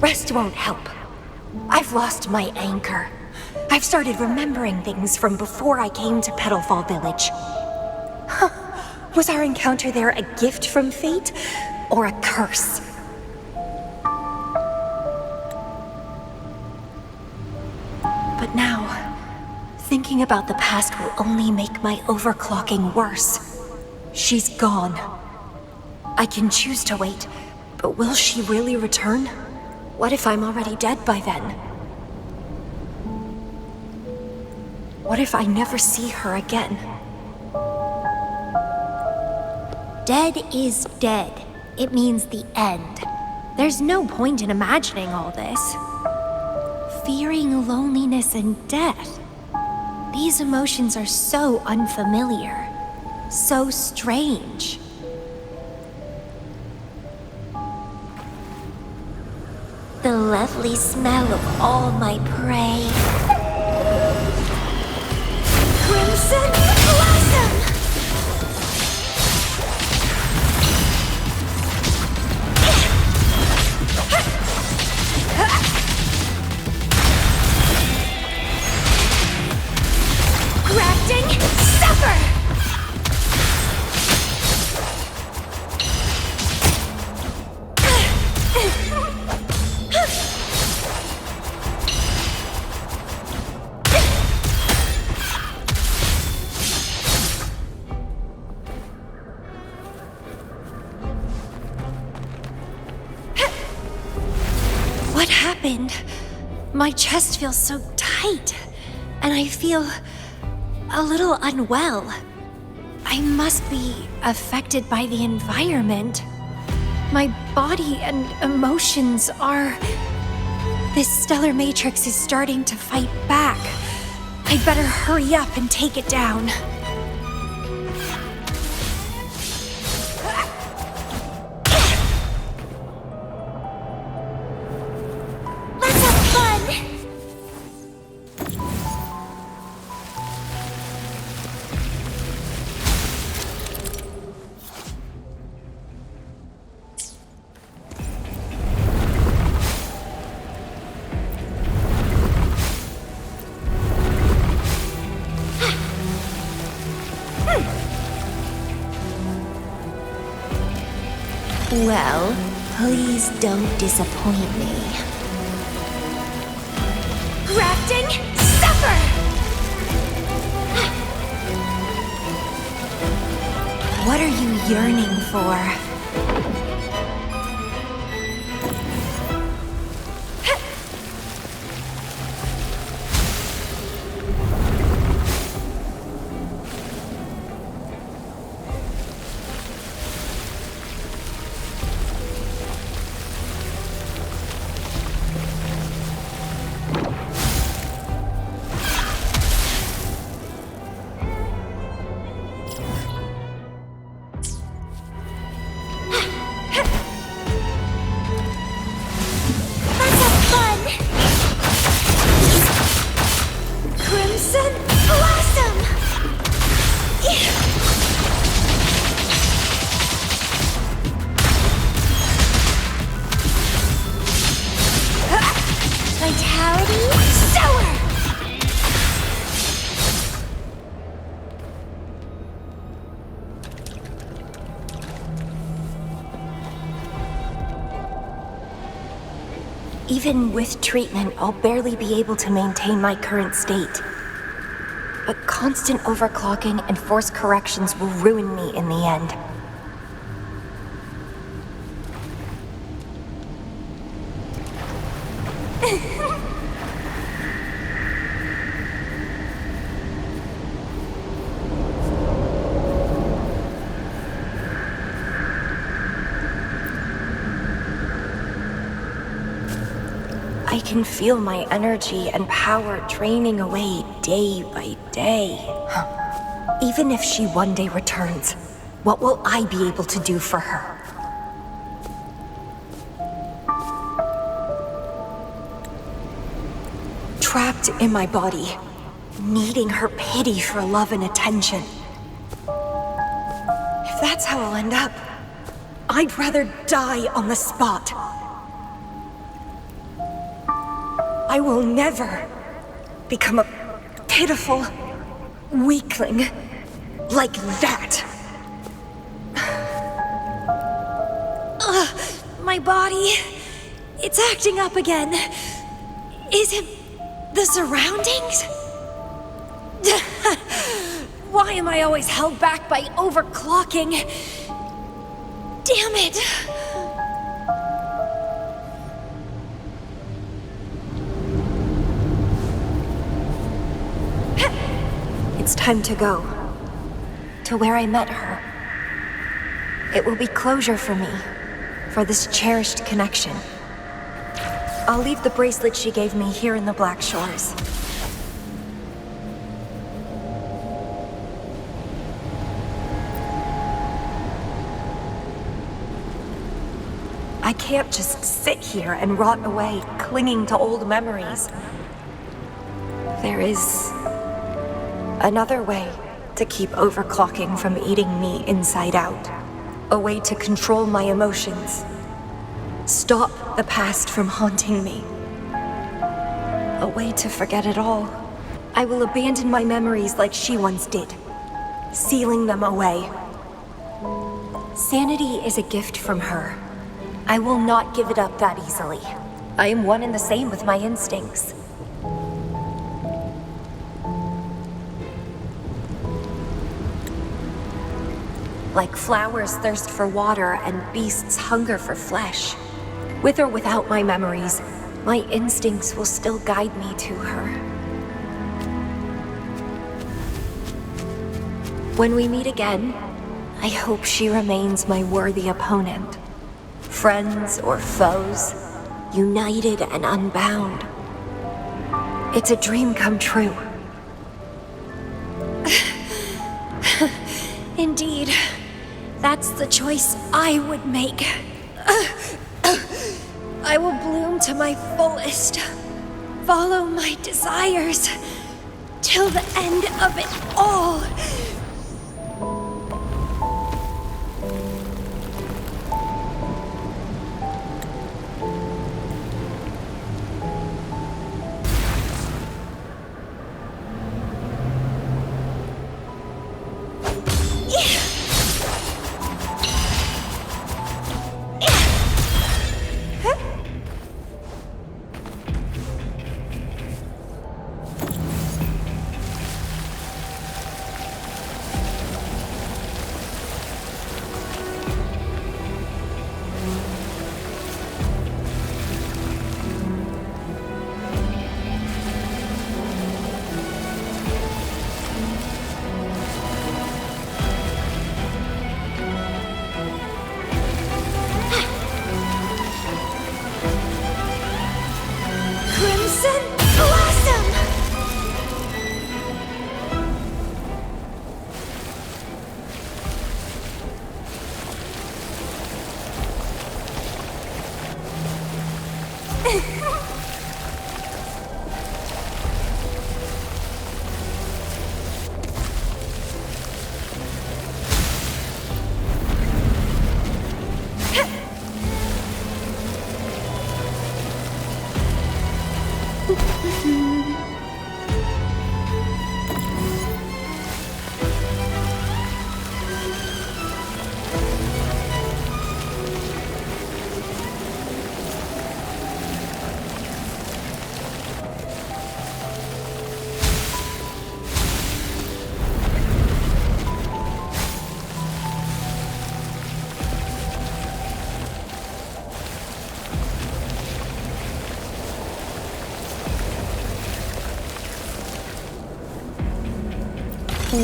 Rest won't help. I've lost my anchor. I've started remembering things from before I came to Petalfall Village. Was our encounter there a gift from fate or a curse? But now, thinking about the past will only make my overclocking worse. She's gone. I can choose to wait, but will she really return? What if I'm already dead by then? What if I never see her again? Dead is dead. It means the end. There's no point in imagining all this. Fearing loneliness and death. These emotions are so unfamiliar, so strange. The lovely smell of all my prey. Crimson Blossom! Grafting, suffer! What happened? My chest feels so tight, and I feel a little unwell. I must be affected by the environment. My body and emotions are... This stellar matrix is starting to fight back. I'd better hurry up and take it down. Let's have fun! Well, please don't disappoint me. Grafting, suffer! What are you yearning for? Even with treatment, I'll barely be able to maintain my current state. But constant overclocking and forced corrections will ruin me in the end. I can feel my energy and power draining away day by day. Even if she one day returns, what will I be able to do for her? Trapped in my body, needing her pity for love and attention. If that's how I'll end up, I'd rather die on the spot. I will never become a pitiful weakling like that. My body, it's acting up again. Is it the surroundings? Why am I always held back by overclocking? Damn it! It's time to go. To where I met her. It will be closure for me. For this cherished connection. I'll leave the bracelet she gave me here in the Black Shores. I can't just sit here and rot away, clinging to old memories. There is another way to keep overclocking from eating me inside out. A way to control my emotions. Stop the past from haunting me. A way to forget it all. I will abandon my memories like she once did, sealing them away. Sanity is a gift from her. I will not give it up that easily. I am one and the same with my instincts. Like flowers thirst for water and beasts hunger for flesh. With or without my memories, my instincts will still guide me to her. When we meet again, I hope she remains my worthy opponent. Friends or foes, united and unbound. It's a dream come true. Indeed. That's the choice I would make. I will bloom to my fullest. Follow my desires. Till the end of it all.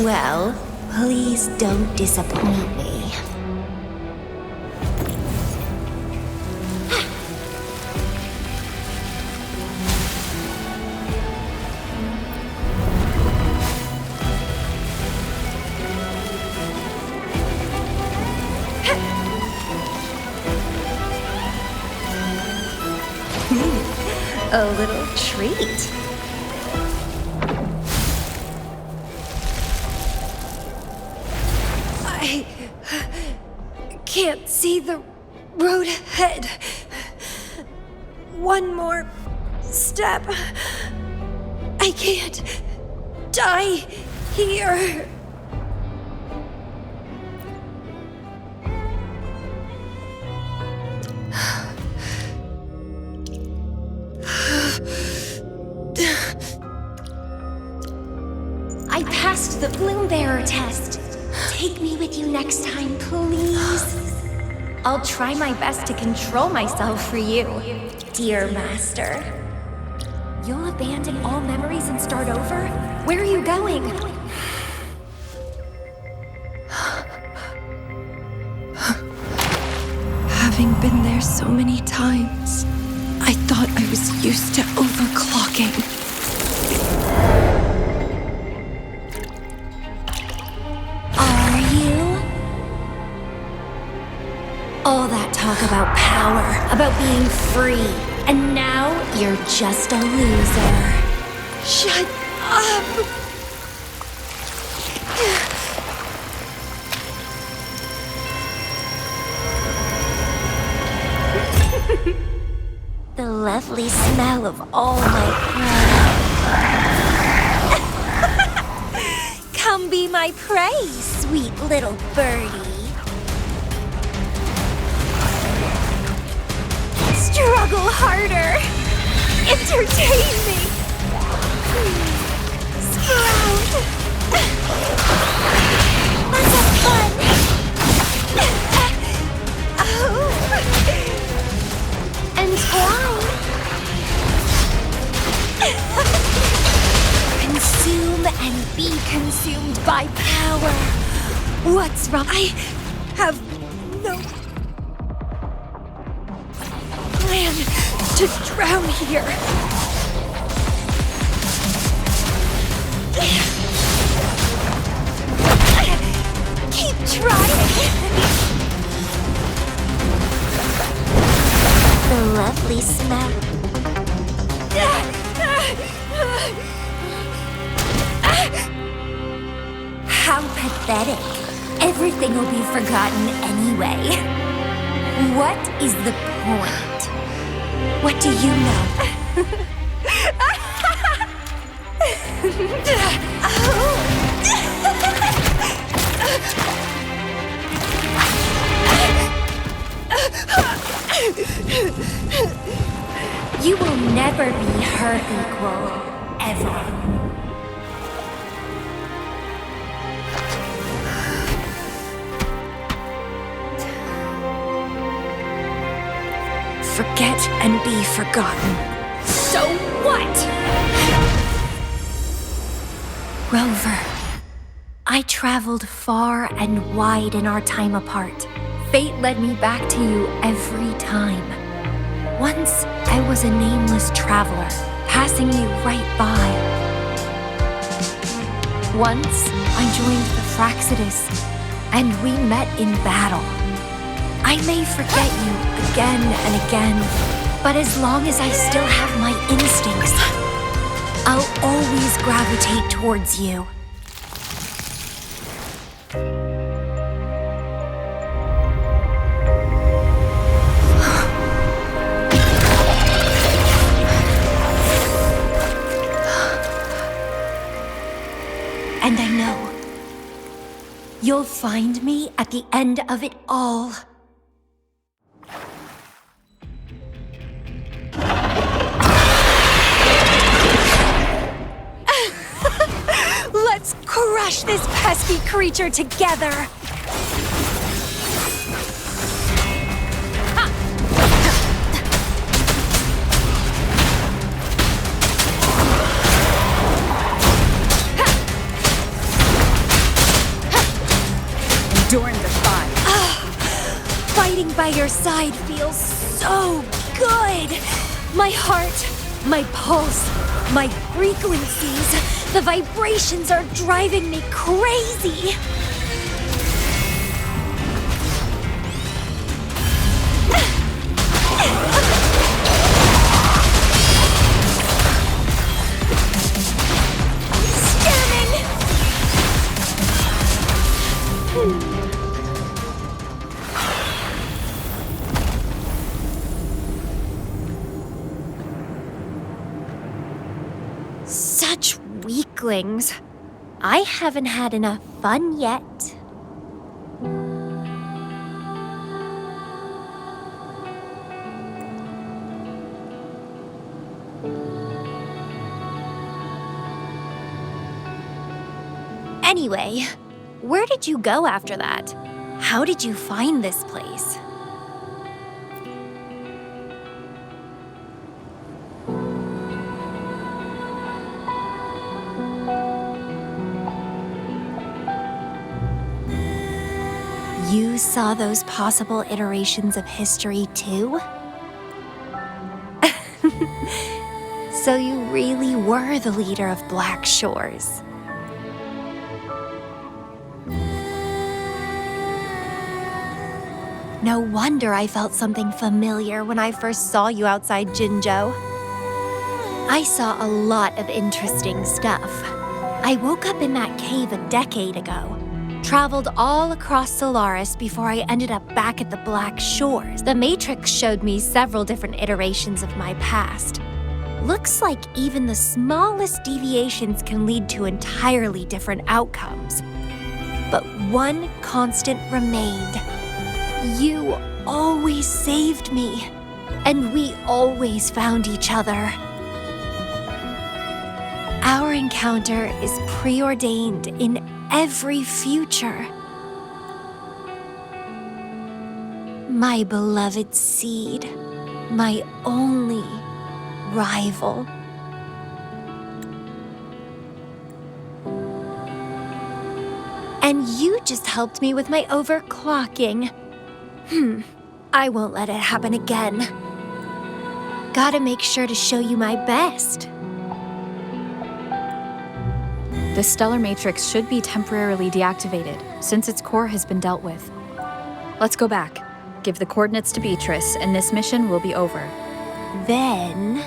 Well, please don't disappoint me. A little treat. I can't see the road ahead. One more step. I can't die here. I passed the Bloom Bearer test. Take me with you next time, please. I'll try my best to control myself for you, dear master. You'll abandon all memories and start over? Where are you going? Having been there so many times, I thought I was used to overclocking. All that talk about power, about being free, and now you're just a loser. Shut up! The lovely smell of all my prey. Come be my prey, sweet little birdie. Struggle harder! Entertain me! Sprout! Let's have fun! Oh! Entwine! Consume and be consumed by power! What's wrong? I have no plan to drown here. Keep trying. The lovely smell. How pathetic. Everything will be forgotten anyway. What is the point? What do you know? You will never be her equal, ever. Forget and be forgotten. So what? Rover, I traveled far and wide in our time apart. Fate led me back to you every time. Once, I was a nameless traveler, passing you right by. Once, I joined the Fraxidus, and we met in battle. I may forget you again and again, but as long as I still have my instincts, I'll always gravitate towards you. And I know you'll find me at the end of it all. Let's crush this pesky creature together! Fighting by your side feels so good! My heart, my pulse, my frequencies, the vibrations are driving me crazy! Such weaklings. I haven't had enough fun yet. Anyway, where did you go after that? How did you find this place? You saw those possible iterations of history too? So you really were the leader of Black Shores. No wonder I felt something familiar when I first saw you outside Jinzhou. I saw a lot of interesting stuff. I woke up in that cave a decade ago, traveled all across Solaris before I ended up back at the Black Shores. The Matrix showed me several different iterations of my past. Looks like even the smallest deviations can lead to entirely different outcomes. But one constant remained. You always saved me, and we always found each other. Our encounter is preordained in every future. My beloved seed, my only rival. And you just helped me with my overclocking. I won't let it happen again. Gotta make sure to show you my best. The stellar matrix should be temporarily deactivated, since its core has been dealt with. Let's go back. Give the coordinates to Beatrice, and this mission will be over. Then,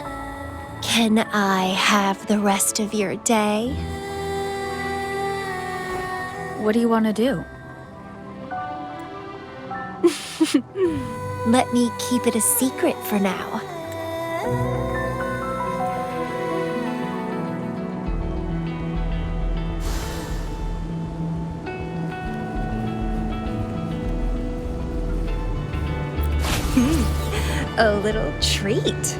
can I have the rest of your day? What do you want to do? Let me keep it a secret for now. A little treat.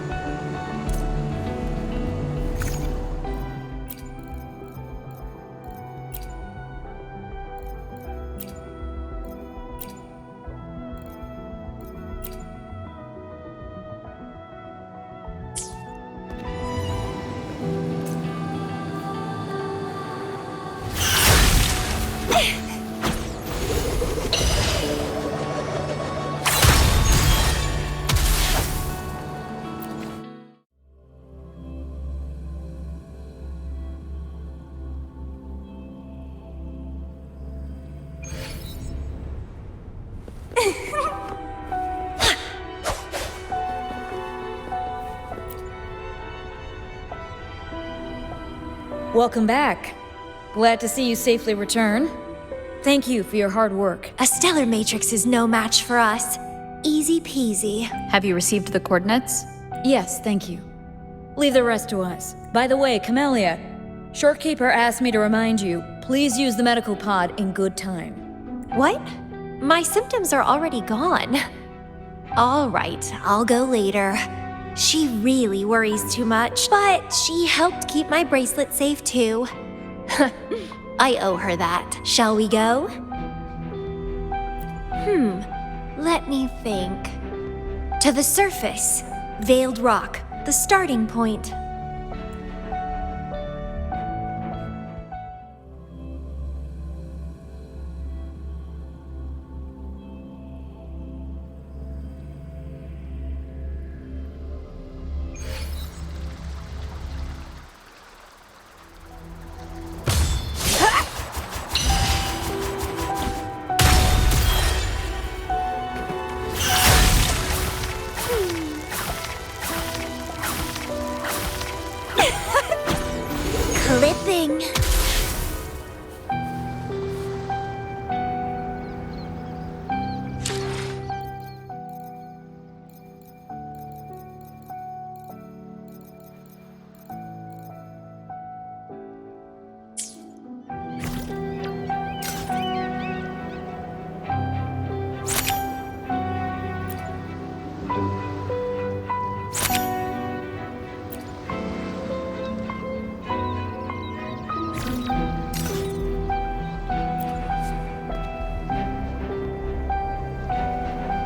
Welcome back. Glad to see you safely return. Thank you for your hard work. A stellar matrix is no match for us. Easy peasy. Have you received the coordinates? Yes, thank you. Leave the rest to us. By the way, Camellya, Shorekeeper asked me to remind you, please use the medical pod in good time. What? My symptoms are already gone. All right, I'll go later. She really worries too much, but she helped keep my bracelet safe too. I owe her that. Shall we go? Let me think. To the surface. Veiled Rock, the starting point.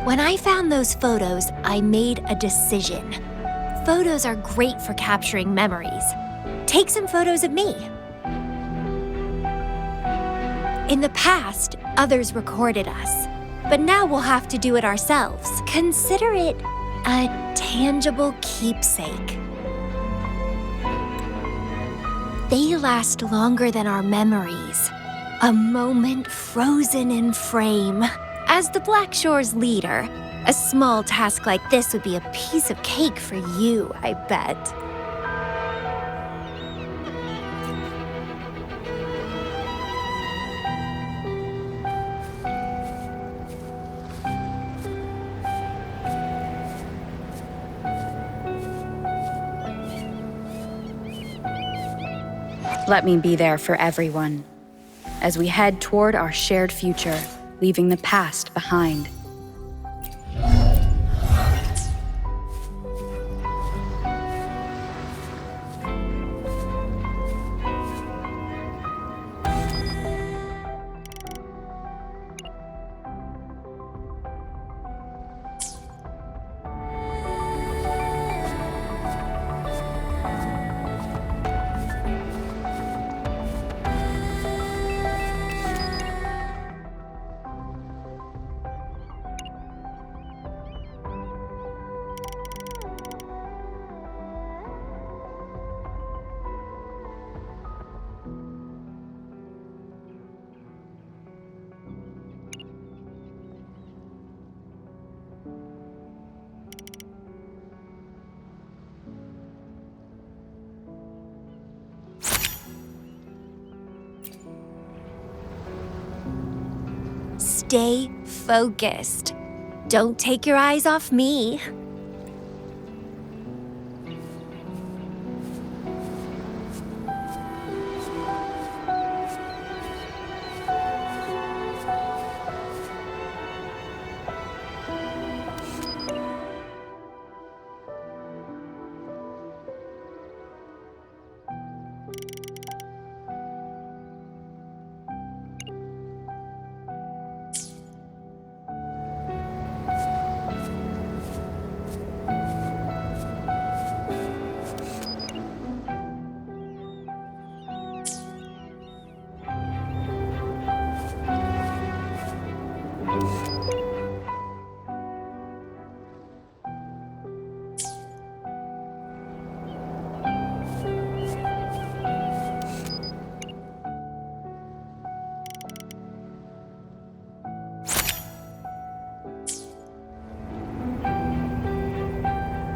When I found those photos, I made a decision. Photos are great for capturing memories. Take some photos of me. In the past, others recorded us, but now we'll have to do it ourselves. Consider it a tangible keepsake. They last longer than our memories. A moment frozen in frame. As the Black Shore's leader, a small task like this would be a piece of cake for you, I bet. Let me be there for everyone as we head toward our shared future, leaving the past behind. Stay focused. Don't take your eyes off me.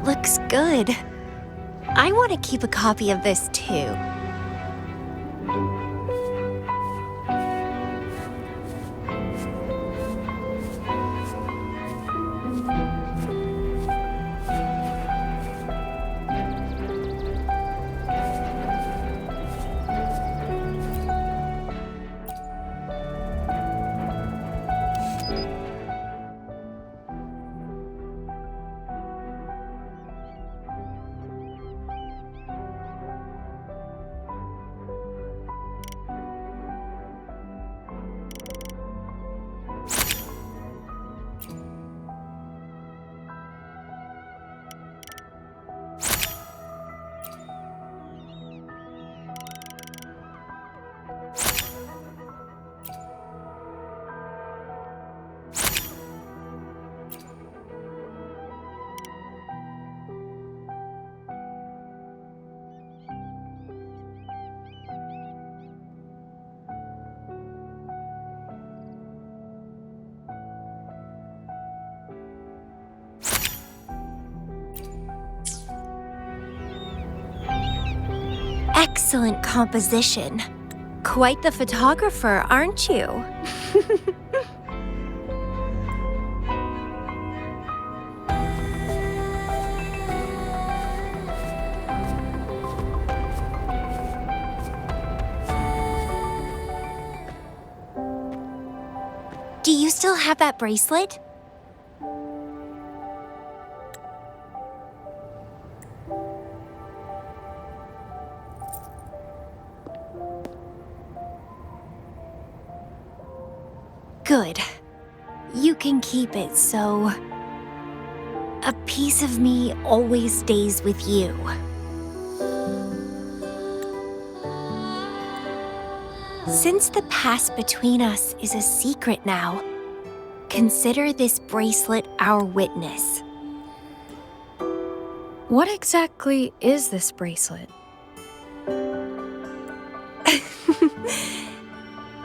Looks good. I want to keep a copy of this too. Excellent composition. Quite the photographer, aren't you? Do you still have that bracelet? Good. You can keep it so a piece of me always stays with you. Since the past between us is a secret now, consider this bracelet our witness. What exactly is this bracelet?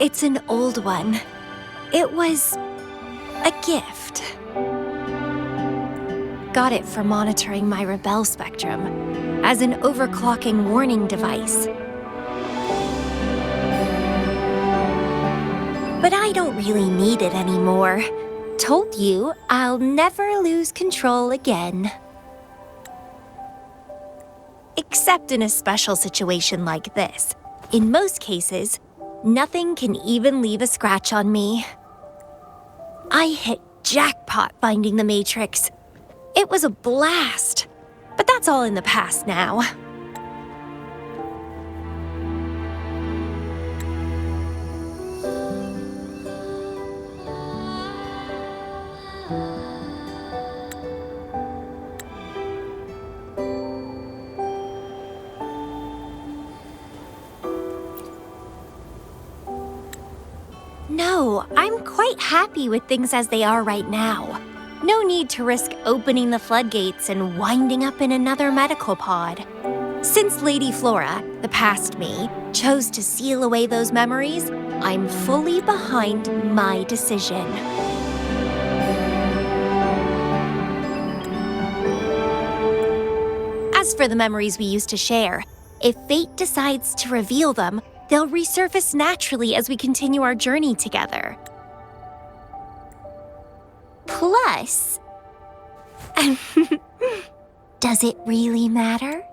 It's an old one. It was a gift. Got it for monitoring my rebel spectrum as an overclocking warning device. But I don't really need it anymore. Told you I'll never lose control again. Except in a special situation like this. In most cases, nothing can even leave a scratch on me. I hit jackpot finding the Matrix. It was a blast. But that's all in the past now. No, I'm quite happy with things as they are right now. No need to risk opening the floodgates and winding up in another medical pod. Since Lady Flora, the past me, chose to seal away those memories, I'm fully behind my decision. As for the memories we used to share, if fate decides to reveal them, they'll resurface naturally as we continue our journey together. Plus, does it really matter?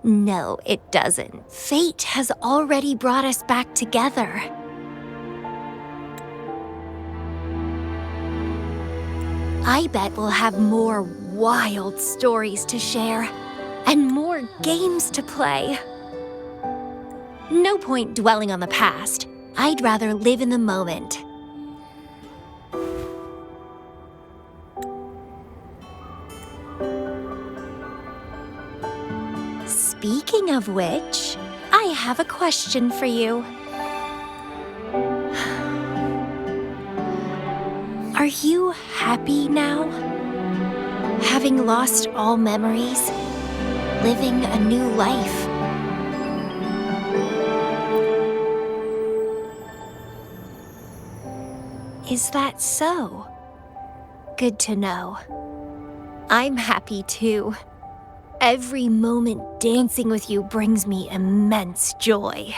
No, it doesn't. Fate has already brought us back together. I bet we'll have more wild stories to share and more games to play. No point dwelling on the past. I'd rather live in the moment. Speaking of which, I have a question for you. Are you happy now? Having lost all memories, living a new life. Is that so? Good to know. I'm happy too. Every moment dancing with you brings me immense joy.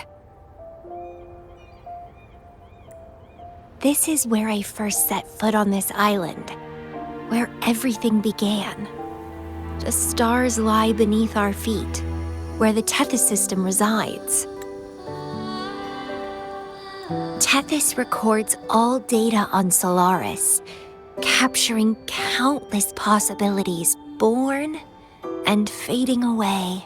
This is where I first set foot on this island, where everything began. The stars lie beneath our feet, where the Tethys system resides. Tethys records all data on Solaris, capturing countless possibilities born and fading away.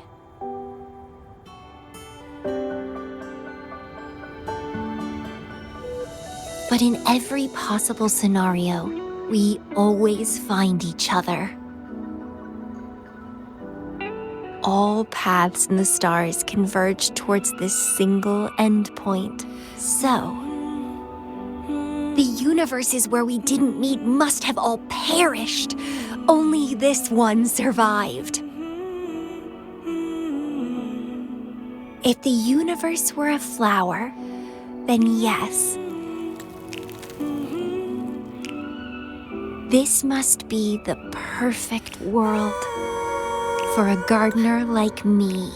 But in every possible scenario, we always find each other. All paths in the stars converge towards this single endpoint. So, the universes where we didn't meet must have all perished. Only this one survived. If the universe were a flower, then yes. This must be the perfect world for a gardener like me.